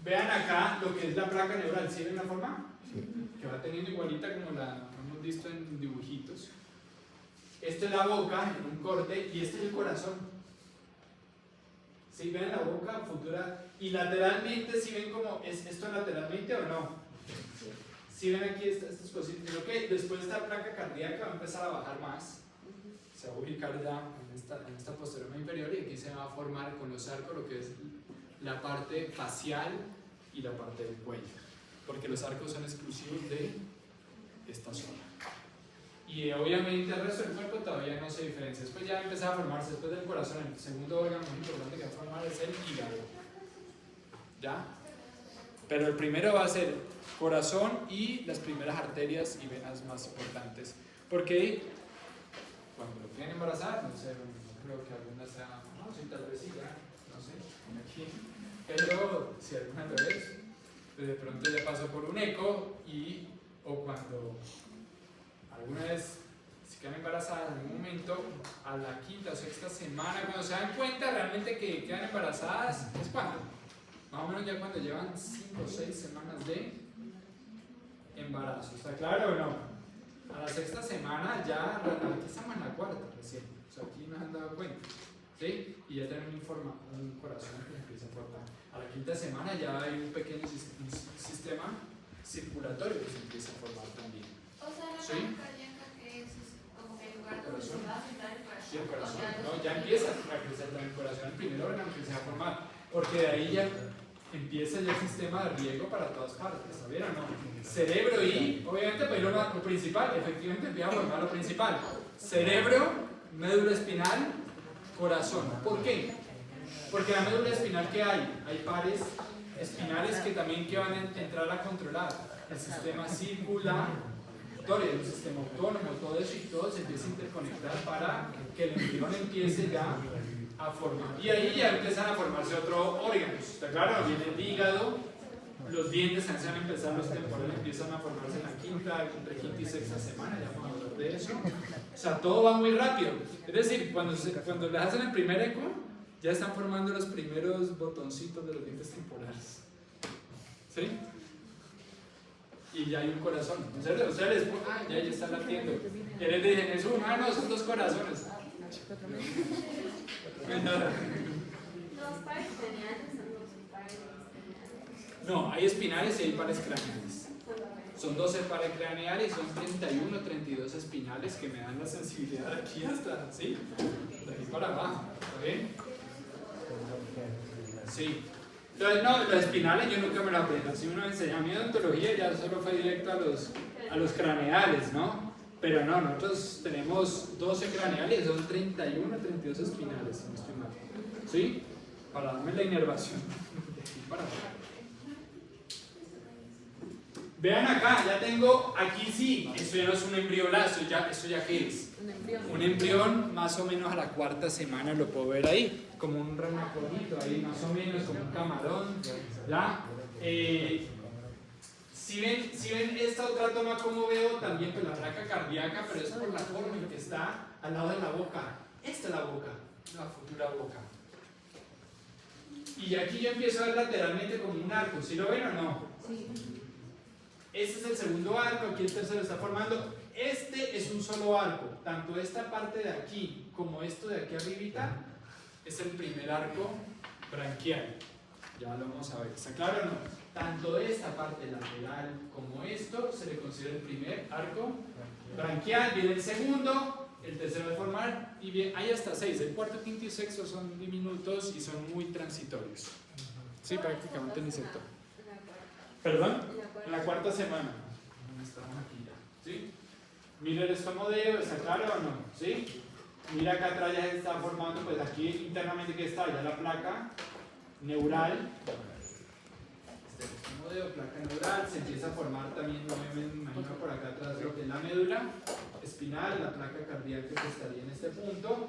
Vean acá lo que es la placa neural, ¿sí ven la forma? Sí. Que va teniendo igualita como la hemos visto en dibujitos. Esta es la boca en un corte y este es el corazón. ¿Sí ven la boca futura? Y lateralmente, ¿sí ven cómo es esto lateralmente o no? ¿Sí ven aquí estas cositas? Creo que después esta placa cardíaca va a empezar a bajar más. Se va a ubicar ya en esta posterior inferior y aquí se va a formar con los arcos lo que es la parte facial y la parte del cuello, porque los arcos son exclusivos de esta zona. Y obviamente el resto del cuerpo todavía no se diferencia. Después ya va a empezar a formarse, después del corazón, el segundo órgano más importante que va a formar es el hígado. ¿Ya? Pero el primero va a ser corazón y las primeras arterias y venas más importantes. Porque cuando lo tienen embarazada, no sé, no creo que alguna sea, no, sí, tal vez sí, ya, no sé, aquí. Pero si alguna vez, de pronto ya pasó por un eco o cuando alguna vez se quedan embarazadas en algún momento, a la quinta o sexta semana, cuando se dan cuenta realmente que quedan embarazadas, ¿es cuando? Más o menos ya cuando llevan 5 o 6 semanas de embarazo, ¿está claro o no? A la sexta semana ya, aquí estamos en la cuarta recién, o sea, aquí nos han dado cuenta, ¿sí? Y ya tienen un corazón que empieza a formar. A la quinta semana ya hay un pequeño sistema circulatorio que se empieza a formar también. O sea, la ¿Sí? placa cardíaca que es como el lugar donde Corazón. se va a sentar el corazón. Sí, el corazón, ¿no? Ya empieza a crecer también el corazón, el primer órgano que se va a formar, porque de ahí ya empieza ya el sistema de riego para todas partes, ¿sabieron o no? Cerebro y, obviamente, pero lo principal, efectivamente empieza a formar lo principal. Cerebro, médula espinal, corazón. ¿Por qué? Porque la médula espinal que hay pares espinales que también que van a entrar a controlar el sistema circulatorio, el sistema autónomo, todo eso y todo se empieza a interconectar para que el embrión empiece ya a formar. Y ahí ya empiezan a formarse otros órganos. ¿Está claro? Viene el hígado, los dientes empiezan a empezar, los temporales empiezan a formarse en la entre quinta y sexta semana, ya vamos a hablar alrededor de eso. O sea, todo va muy rápido. Es decir, cuando le hacen el primer eco, ya están formando los primeros botoncitos de los dientes temporales. ¿Sí? Y ya hay un corazón. En serio, ustedes, ya está latiendo. Y les dicen, es uno, no, son 2 corazones. Los pares craneales son los pares craneales. No, hay espinales y hay pares craneales. Son 12 pares craneales y son 31, 32 espinales que me dan la sensibilidad aquí hasta, ¿sí? De aquí para abajo, ¿está bien? Sí. Los espinales yo nunca me lo aprendo. Si uno enseña a mí odontología ya solo fue directo a los craneales, ¿no? Pero no, nosotros tenemos 12 craneales, son 31, 32 espinales, si no estoy mal. ¿Sí? Para darme la inervación. De aquí para abajo. Vean acá, ya tengo, aquí sí, esto ya no es un embriolazo, ¿esto ya qué es? Un embrión más o menos a la 4ª semana, lo puedo ver ahí, como un ranaconito ahí, más o menos, como un camarón, ¿ya? Si ven esta otra toma, como veo también pues, la placa cardíaca, pero es por la forma en que está al lado de la boca. Esta es la boca, la futura boca. Y aquí yo empiezo a ver lateralmente como un arco, ¿sí lo ven o no? Sí. Este es el segundo arco, aquí el tercero está formando. Este es un solo arco, tanto esta parte de aquí como esto de aquí arribita es el primer arco branquial. Ya lo vamos a ver, ¿está claro o no? Tanto esta parte lateral como esto se le considera el primer arco branquial. Viene el segundo, el tercero de formar y bien, hay hasta 6. El cuarto, quinto y sexto son diminutos y son muy transitorios. Sí, prácticamente ni se toca. ¿Perdón? En la 4ª semana. Estamos aquí ya. ¿Sí? Mira el estomodeo, ¿está claro o no? ¿Sí? Mira acá atrás ya se está formando, pues aquí internamente que está ya la placa neural. Este estomodeo, placa neural, se empieza a formar también, me imagino por acá atrás lo que es la médula espinal, la placa cardíaca que estaría en este punto.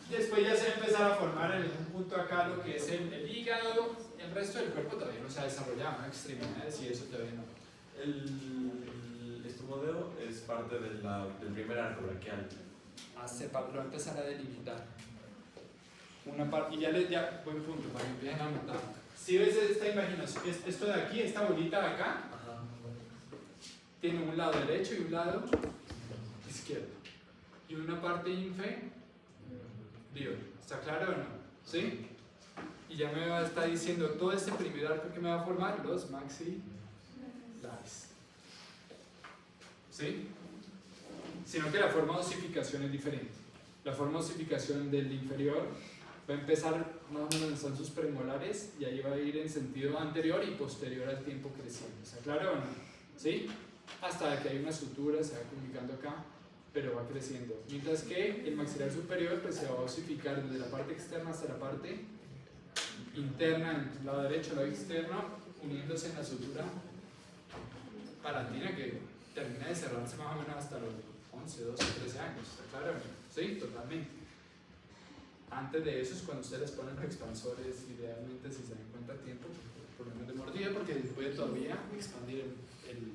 Después ya se va a empezar a formar en un punto acá lo que es el hígado. El resto del cuerpo todavía no se ha desarrollado, ¿no? Extremidades y eso todavía no. El estomodeo es parte del primer arco braquial. Lo va a empezar a delimitar. Una parte, y buen punto, para que empiecen a notar. Si ves esta imaginación, esto de aquí, esta bolita de acá, tiene un lado derecho y un lado izquierdo. Y una parte inferior. ¿Está claro o no? ¿Sí? Y ya me va a estar diciendo todo este primer arco que me va a formar, los maxilares. ¿Sí? Sino que la forma de osificación es diferente. La forma de osificación del inferior va a empezar más o menos donde están sus premolares y ahí va a ir en sentido anterior y posterior al tiempo creciendo. ¿Está claro o no? ¿Sí? Hasta que hay una sutura, se va comunicando acá, pero va creciendo. Mientras que el maxilar superior pues, se va a osificar desde la parte externa hasta la parte interna, en el lado derecho, el lado externo, uniéndose en la sutura palatina que termina de cerrarse más o menos hasta los 11, 12, 13 años. ¿Está claro? Sí, totalmente. Antes de eso es cuando ustedes ponen los expansores, idealmente si se dan cuenta a tiempo, problemas de mordida, porque puede todavía expandir el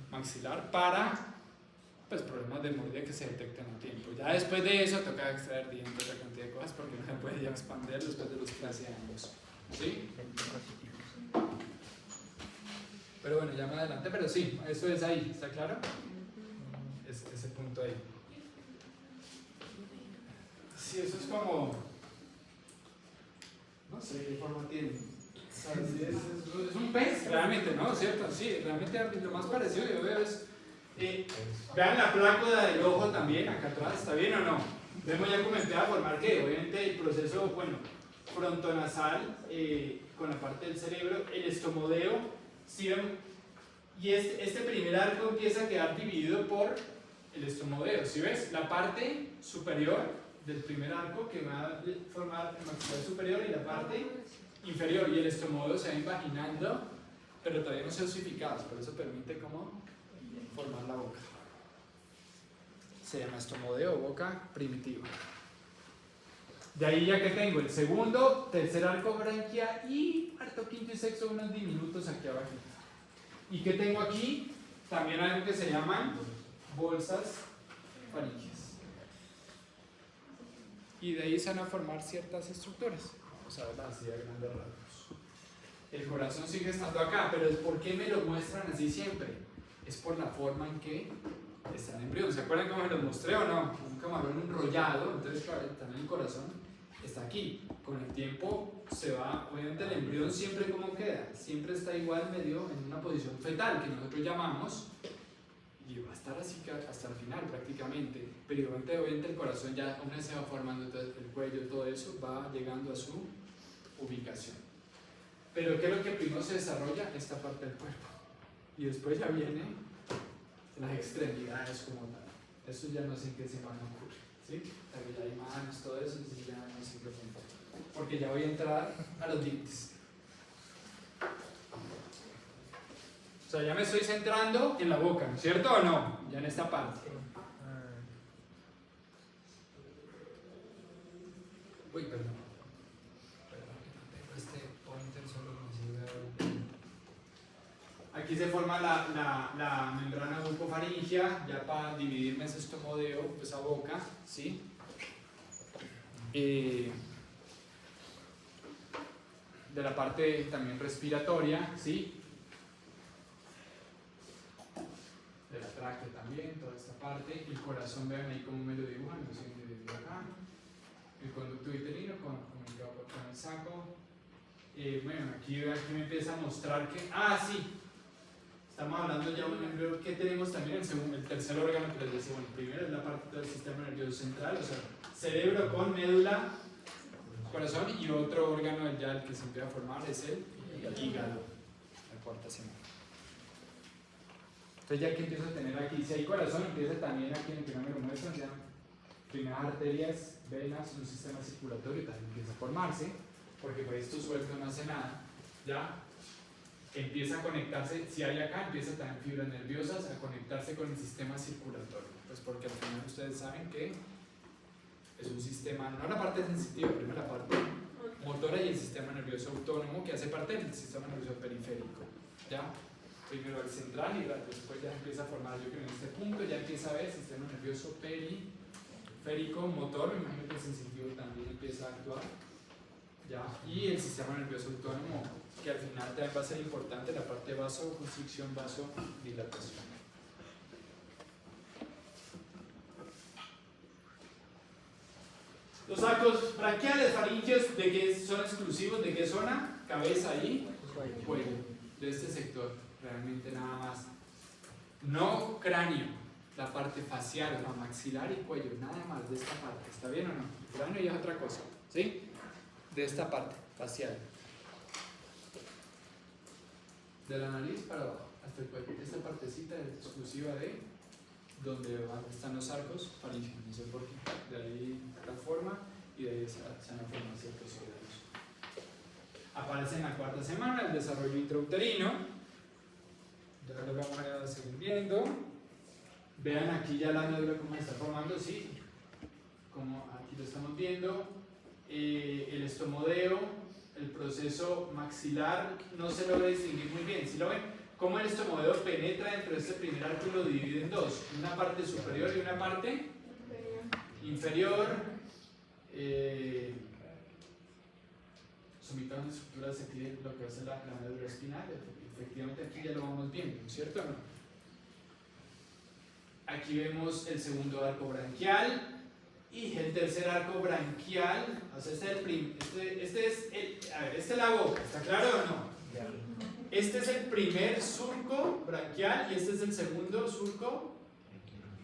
maxilar para pues, problemas de mordida que se detectan a tiempo. Ya después de eso toca extraer dientes, otra cantidad de cosas, porque no se puede ya expandir después de los 13 años. ¿Sí? Pero bueno, ya más adelante, pero sí, eso es ahí, ¿está claro? Es ese punto ahí. Sí, eso es como, no sé qué forma tiene. O sea, sí, es un pez, realmente, ¿no? ¿Cierto? Sí, realmente lo más parecido yo veo es, vean la plácula del ojo también, acá atrás, ¿está bien o no? Vemos ya comenté a formar que obviamente el proceso, bueno, frontonasal con la parte del cerebro, el estomodeo, ¿sí ven? Y este primer arco empieza a quedar dividido por el estomodeo, ¿sí ves? La parte superior del primer arco que va a formar el maxilar superior y la parte inferior, y el estomodeo se va imaginando, pero todavía no se osificados, por eso permite como formar la boca. Se llama estomodeo o boca primitiva. De ahí ya que tengo el segundo, tercer arco branquial y cuarto, quinto y sexto unos diminutos aquí abajo. ¿Y qué tengo aquí? También algo que se llaman bolsas faríngeas. Y de ahí se van a formar ciertas estructuras. Vamos a verlas así a grandes rasgos. El corazón sigue estando acá, pero ¿por qué me lo muestran así siempre? Es por la forma en que está el embrión. ¿Se acuerdan cómo me lo mostré o no? Un camarón enrollado, entonces claro, también el corazón está aquí. Con el tiempo se va, obviamente el embrión siempre como queda, siempre está igual medio en una posición fetal que nosotros llamamos, y va a estar así hasta el final prácticamente, pero obviamente el corazón ya una vez se va formando, entonces el cuello, todo eso va llegando a su ubicación. Pero ¿qué es lo que primero se desarrolla? Esta parte del cuerpo, y después ya vienen las extremidades como tal. Eso ya no sé en qué semana ocurre, ¿sí? Porque ya hay manos, todo eso, y ya no sé qué punto. Porque ya voy a entrar a los dientes. O sea, ya me estoy centrando en la boca, ¿cierto o no? Ya en esta parte. Uy, perdón. Este pointer solo me sirve. Aquí se forma la membrana bucofaringea, ya para dividirme ese estomodeo, esa boca, ¿sí? De la parte también respiratoria, ¿sí? De la tráquea también, toda esta parte. El corazón, vean ahí cómo me lo dibujan, no sé si me dibujo acá. El conducto uterino comunicado con el saco. Bueno, aquí vean que me empieza a mostrar que, sí, estamos hablando ya de un embrión que tenemos también el tercer órgano que les decía. Bueno, primero es la parte del sistema nervioso central, o sea, cerebro con médula, corazón, y otro órgano ya el que se empieza a formar es el hígado, la cuarta semana. Entonces ya que empiezo a tener aquí, si hay corazón, empieza también aquí en el que no me lo muestran, ya primeras arterias, venas, un sistema circulatorio también empieza a formarse, porque pues esto suelto no hace nada, ya empieza a conectarse, si hay acá, empieza también fibras nerviosas a conectarse con el sistema circulatorio, pues porque al final ustedes saben que es un sistema, no la parte sensitiva, primero la parte motora y el sistema nervioso autónomo que hace parte del sistema nervioso periférico, ¿ya? Primero el central y después ya empieza a formar, yo creo que en este punto ya empieza a ver sistema nervioso periférico, motor, me imagino que el sensitivo también empieza a actuar, ¿ya? Y el sistema nervioso autónomo, que al final también va a ser importante la parte de vasoconstricción, vasodilatación. Los arcos branquiales faríngeos, ¿de qué son exclusivos? ¿De qué zona? Cabeza y cuello. De este sector, realmente nada más. No cráneo, la parte facial, la maxilar y cuello, nada más de esta parte. ¿Está bien o no? El cráneo ya es otra cosa, ¿sí? De esta parte, facial. De la nariz para abajo, hasta el cuello. Esta partecita es exclusiva de donde están los arcos faríngeos, no sé por qué. De ahí la forma y de ahí se van a formar ciertos órganos. Aparece en la cuarta semana el desarrollo intrauterino. Ya lo vamos a seguir viendo. Vean aquí ya la médula cómo se está formando, ¿sí? Como aquí lo estamos viendo. El estomodeo, el proceso maxilar, no se logra distinguir muy bien. ¿Sí lo ven? Cómo el estomodeo penetra dentro de este primer arco y lo divide en dos, una parte superior y una parte inferior. Somitando estructuras aquí de lo que hace la médula espinal. Efectivamente aquí ya lo vamos viendo, ¿cierto o no? Aquí vemos el segundo arco branquial y el tercer arco branquial. O sea, esta es la boca, ¿está claro o no? Este es el primer surco branquial y este es el segundo surco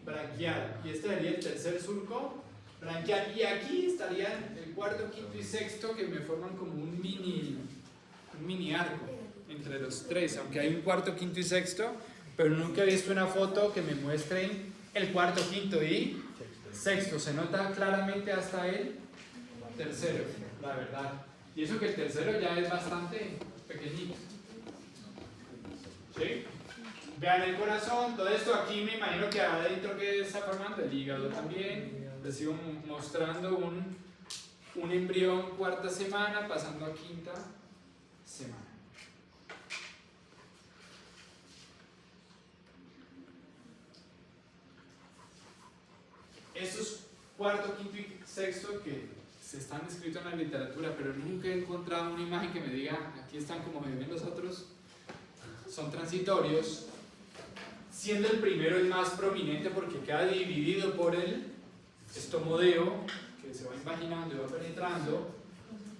branquial. Y este sería el tercer surco branquial. Y aquí estarían el cuarto, quinto y sexto que me forman como un mini arco entre los tres. Aunque hay un cuarto, quinto y sexto, pero nunca he visto una foto que me muestren el cuarto, quinto y sexto. Se nota claramente hasta el tercero, la verdad. Y eso que el tercero ya es bastante pequeñito. ¿Sí? Vean el corazón, todo esto aquí me imagino que adentro que está formando el hígado también. Les sigo mostrando un embrión cuarta semana pasando a quinta semana. cuarto, quinto y sexto que se están escritos en la literatura, pero nunca he encontrado una imagen que me diga, aquí están como me ven los otros, son transitorios, siendo el primero el más prominente porque queda dividido por el estomodeo, que se va imaginando y va penetrando,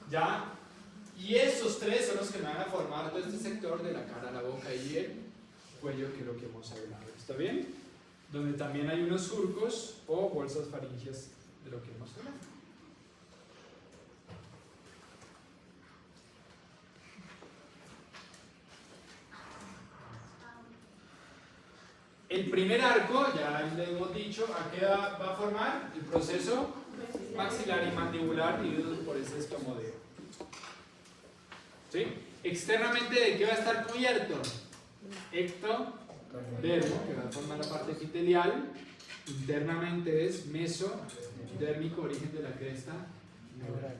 ¿ya? Y esos tres son los que me van a formar todo este sector de la cara, la boca y el cuello, que es lo que hemos hablado. ¿Está bien? Donde también hay unos surcos o bolsas faringias de lo que hemos hablado. El primer arco, ya le hemos dicho, ¿a qué va a formar? El proceso maxilar y mandibular dividido por ese estomodeo. ¿Sí? Externamente, ¿de qué va a estar cubierto? Ectodermo, que va a formar la parte epitelial. Internamente es mesodérmico, origen de la cresta neural.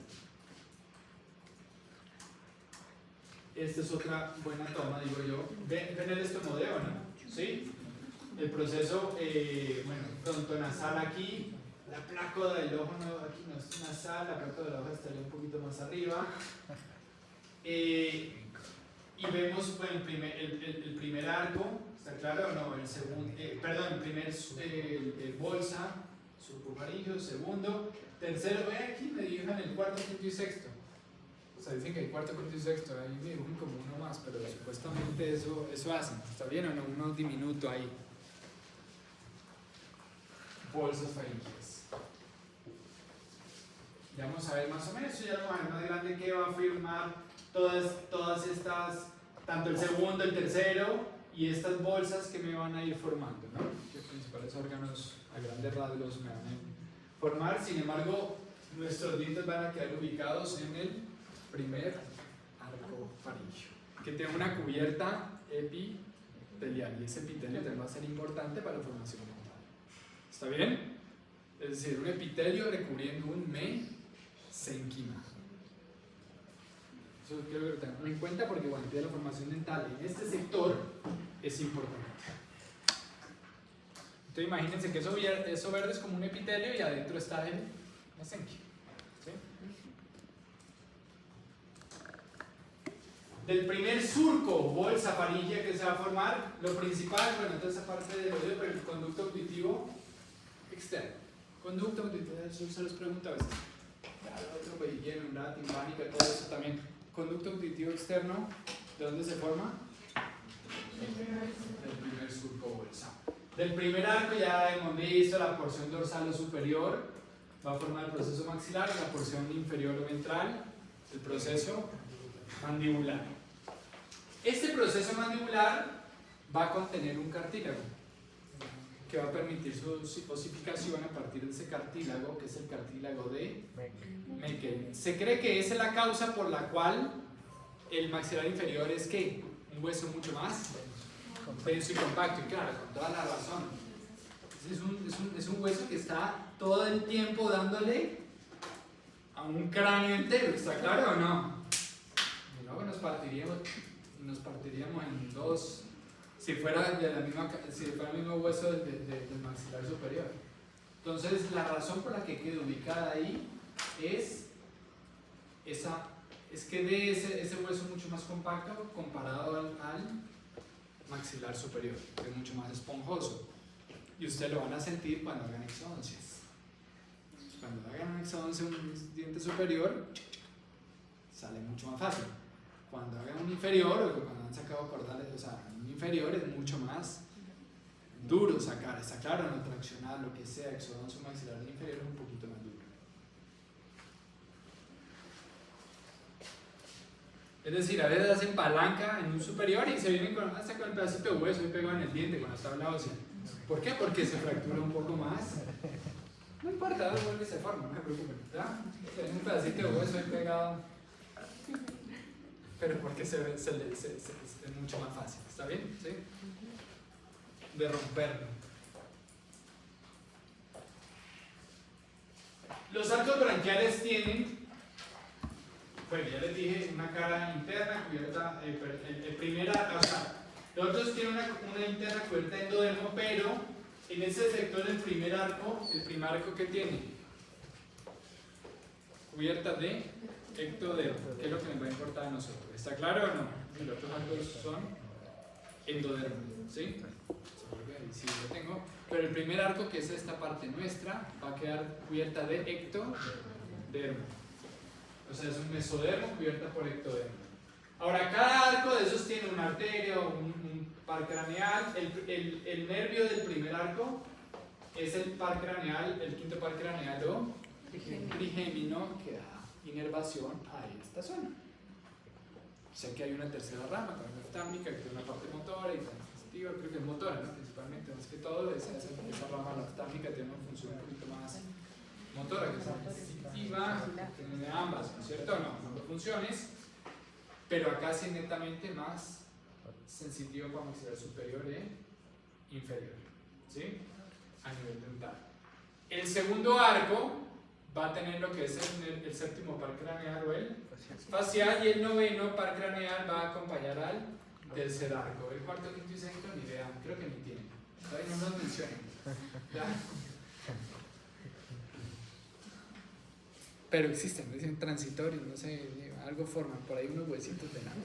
Esta es otra buena toma, digo yo. ¿Ven el estomodeo, no? ¿Sí? El proceso, frontonasal aquí, la plácoda del ojo aquí no es nasal, la plácoda del ojo estaría un poquito más arriba. Y vemos el primer arco, ¿está claro o no? El segundo, perdón, el primer bolsa, surcofaringeo, segundo, tercero, aquí me dibujan el cuarto, quinto y sexto. O sea, dicen que hay cuarto, quinto y sexto, ahí me dibujan como uno más, pero supuestamente eso hacen, ¿está bien o no? Uno diminuto ahí. Bolsas faríngeas. Ya vamos a ver más o menos, ya vamos a ver más grande que va a firmar todas estas, tanto el segundo, el tercero y estas bolsas que me van a ir formando, ¿no? Que principales órganos a grandes rasgos me van a formar. Sin embargo, nuestros dientes van a quedar ubicados en el primer arco faríngeo, que tiene una cubierta epitelial, y ese epitelio también va a ser importante para la formación dental. ¿Está bien? Es decir, un epitelio recubriendo un mesenquima. Eso quiero que lo tengan en cuenta porque cuando tiene la formación dental en este sector es importante. Entonces imagínense que eso verde es como un epitelio y adentro está el mesenquima. ¿Sí? Del primer surco, bolsa faríngea que se va a formar, lo principal, bueno, toda esa parte del oído, pero el conducto auditivo externo. Conducto auditivo, eso se los pregunto a veces. Ya, lo otro, pues, higiene, una timpánica, todo eso también. Conducto auditivo externo, ¿de dónde se forma? Del primer surco bolsa. Del primer arco ya hemos visto la porción dorsal o superior, va a formar el proceso maxilar, la porción inferior o ventral, el proceso mandibular. Este proceso mandibular va a contener un cartílago que va a permitir su osificación a partir de ese cartílago, que es el cartílago de Meckel. Se cree que esa es la causa por la cual el maxilar inferior es ¿qué? Un hueso mucho más denso y compacto, y claro, con toda la razón. Es un hueso que está todo el tiempo dándole a un cráneo entero, ¿está claro o no? Y luego nos partiríamos en dos. Si fuera el mismo hueso del maxilar superior. Entonces, la razón por la que queda ubicada ahí es que de ese hueso mucho más compacto comparado al maxilar superior, que es mucho más esponjoso. Y ustedes lo van a sentir cuando hagan exodoncias. Cuando hagan una exodoncia un diente superior, sale mucho más fácil. Cuando hagan un inferior, o cuando han sacado cordales, o sea, un inferior es mucho más duro sacar, está claro, no traccionar, lo que sea, exodoncia maxilar del inferior es un poquito más duro. Es decir, a veces hacen palanca en un superior y se vienen con el pedacito de hueso y pegan en el diente cuando está hablado así. ¿Por qué? Porque se fractura un poco más. No importa, vuelve y se forma, no se preocupen. Tienen un pedacito de hueso ahí pegado. Pero porque es mucho más fácil, ¿está bien? ¿Sí? De romperlo. Los arcos branquiales tienen, bueno, ya les dije, una cara interna cubierta, los otros tienen una interna cubierta de endodermo, pero en ese sector del primer arco que tiene cubierta de ectodermo, que es lo que nos va a importar a nosotros. ¿Está claro o no? Y los otros arcos son endodermo, ¿sí? Sí, lo tengo. Pero el primer arco, que es esta parte nuestra, va a quedar cubierta de ectodermo. O sea, es un mesodermo cubierta por ectodermo. Ahora, cada arco de esos tiene una arteria o un par craneal. El nervio del primer arco es el par craneal, el quinto par craneal o trigémino, que da inervación a esta zona. O sea que hay una tercera rama, con la oftámica, que tiene una parte motora y sensitiva, creo que es motora, ¿no? Principalmente, más que todo, esa rama, la oftámica, tiene una función un poquito más motora, que es sensitiva, tiene ambas, ¿no es cierto? No, ambas funciones, pero acá sí netamente más sensitivo para maxilar superior e inferior, ¿sí? A nivel dental. El segundo arco va a tener lo que es el séptimo par craneal o el facial, y el noveno par craneal va a acompañar al tercer arco. El cuarto, quinto y sexto ni idea, creo que ni tienen. Todavía no nos mencionen. Ya. Pero existen, dicen transitorios, no sé, algo forman, por ahí unos huesitos de nada.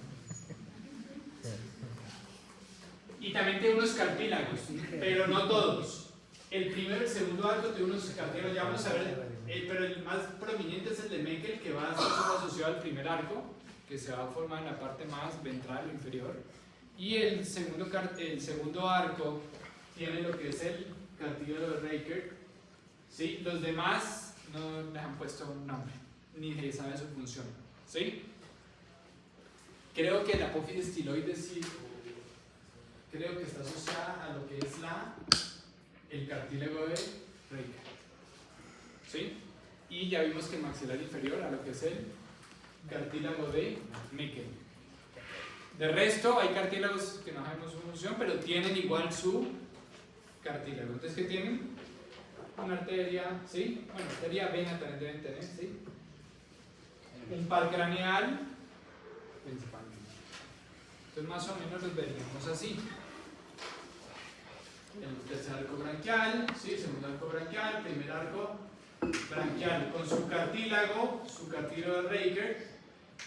Y también tiene unos cartílagos, pero no todos. El primero y el segundo arco tiene unos cartílagos, ya vamos a ver, pero el más prominente es el de Meckel, que va a estar asociado al primer arco, que se va a formar en la parte más ventral o inferior. Y el segundo arco tiene lo que es el cartílago de Reichert. ¿Sí? Los demás no les han puesto un nombre, ni se sabe su función. ¿Sí? Creo que la apófisis estiloide sí, creo que está asociada a lo que es el cartílago de Reichert. ¿Sí? Y ya vimos que el maxilar inferior a lo que es el cartílago de Meckel. De resto, hay cartílagos que no sabemos su función, pero tienen igual su cartílago. Entonces, ¿qué tienen? Una arteria, ¿sí? Bueno, arteria, vena también deben tener, ¿sí? Un par craneal, principalmente. Entonces, más o menos los veríamos así. El tercer arco branquial, ¿sí? Segundo arco branquial, primer arco branquial, con su cartílago de Reichert.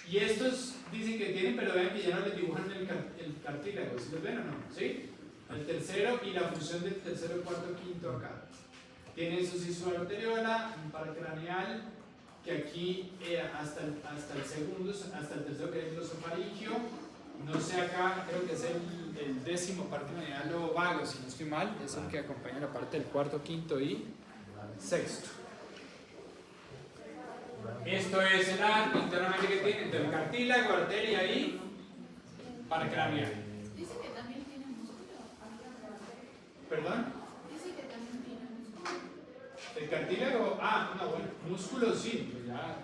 Y estos dicen que tienen, pero vean que ya no les dibujan el cartílago, ¿sí los ven o no? ¿Sí? El tercero y la función del tercero, cuarto, quinto acá. Tienen su cisura arteriola, un par craneal, que aquí hasta el segundo, hasta el tercero, que es el glosofaringio. No sé acá, creo que es el décimo par craneal o vago, si no estoy mal, es el que acompaña la parte del cuarto, quinto y sexto. Esto es el arco internamente que tiene entre el cartílago, arteria y par craneal. Dice que también tiene músculo. ¿Perdón? Dice que también tiene músculo. El cartílago, no, bueno, músculo sí, pues ya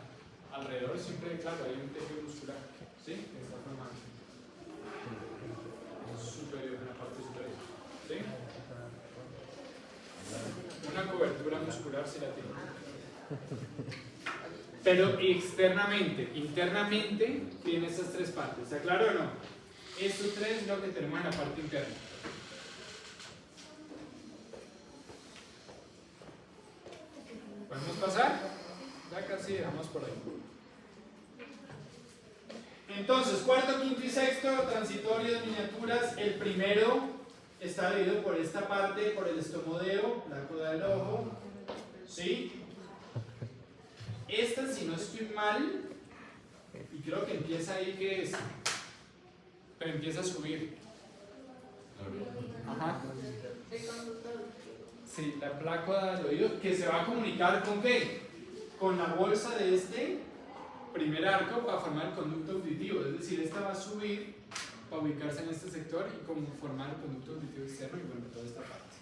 alrededor siempre, claro, hay un tejido muscular, ¿sí? Que está formando. Superior, en la parte superior, ¿sí? Una cobertura muscular sí la tiene. Pero externamente, internamente tiene esas tres partes, ¿está claro o no? Estos tres es lo que tenemos en la parte interna. ¿Podemos pasar? Ya casi llegamos por ahí. Entonces, cuarto, quinto y sexto, transitorios, miniaturas. El primero está dividido por esta parte, por el estomodeo, la coda del ojo. ¿Sí? Esta, si no estoy mal, y creo que empieza ahí, ¿qué es? Pero empieza a subir. Ajá. Sí, la placa del oído, que se va a comunicar con ¿qué? Con la bolsa de este primer arco para formar el conducto auditivo. Es decir, esta va a subir para ubicarse en este sector y como formar el conducto auditivo externo y bueno, toda esta parte.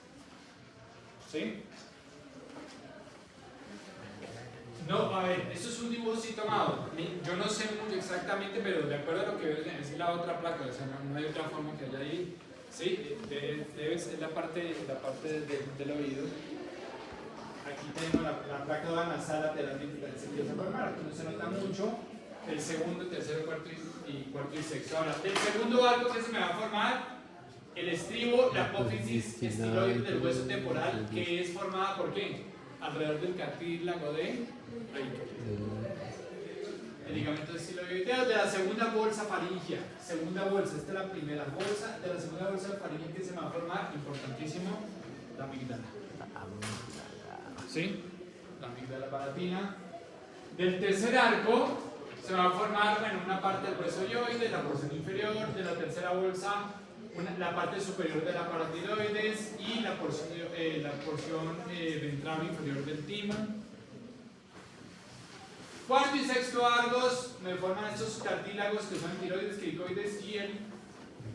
¿Sí? No, a ver, esto es un dibujo sí tomado. Yo no sé mucho exactamente, pero de acuerdo a lo que veo, es la otra placa, o sea, no hay otra forma que haya ahí. Sí, debe ser la parte del oído. Aquí tenemos la placa nasal lateralmente se empieza a formar, aquí no se nota mucho. El segundo, tercero, cuarto y sexto. Ahora, del segundo arco que se me va a formar, el estribo, la apófisis estiloide del hueso temporal, que es formada por ¿qué? alrededor del cartílago de Reicke. El ligamento estiloideo de la segunda bolsa faríngea. Segunda bolsa, esta es la primera bolsa. De la segunda bolsa faríngea que se me va a formar, importantísimo, la amígdala. ¿Sí? La amígdala palatina. Del tercer arco se va a formar, bueno, una parte del hueso hyoide, la porción inferior. De la tercera bolsa, la parte superior de la paratiroides y la porción ventral inferior del timo. Cuarto y sexto arcos me forman estos cartílagos que son el tiroides, cricoides y el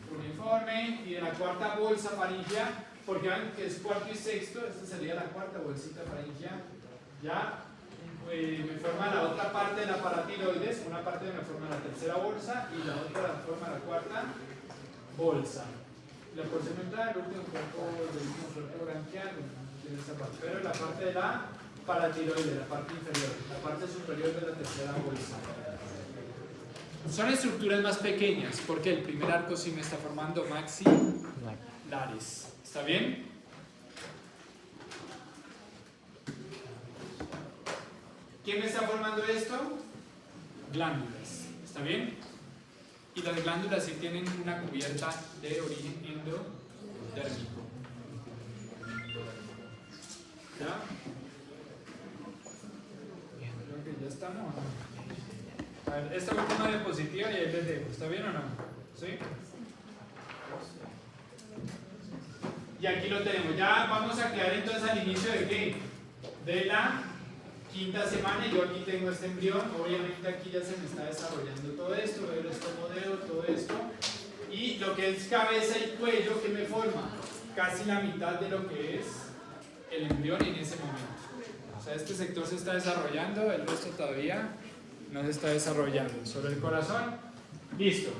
cuneiforme. Y de la cuarta bolsa faríngea, porque ven que es cuarto y sexto, esta sería la cuarta bolsita faríngea, ya me forma la otra parte de la paratiroides, una parte me forma la tercera bolsa y la otra la forma la cuarta bolsa. La porción ventral, el último cuerpo branquial, en esa parte, pero la parte de la paratiroide, la parte inferior, la parte superior de la tercera bolsa. Son estructuras más pequeñas, porque el primer arco sí me está formando maxilares. ¿Está bien? ¿Quién me está formando esto? Glándulas. ¿Está bien? Y las glándulas sí tienen una cubierta de origen endodérmico. ¿Ya? Creo que ya estamos. A ver, esta última diapositiva y ahí les dejo. ¿Está bien o no? ¿Sí? Y aquí lo tenemos. Ya vamos a quedar entonces al inicio de ¿qué? De la quinta semana. Yo aquí tengo este embrión. Obviamente aquí ya se me está desarrollando todo esto. Veo el estomodeo, todo esto. Y lo que es cabeza y cuello, que me forma casi la mitad de lo que es el embrión en ese momento. O sea, este sector se está desarrollando, el resto todavía no se está desarrollando. Sobre el corazón, listo.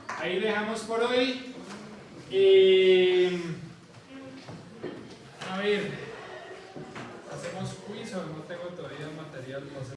Ahí dejamos por hoy. A ver, ¿hacemos quiz o no tengo todavía material?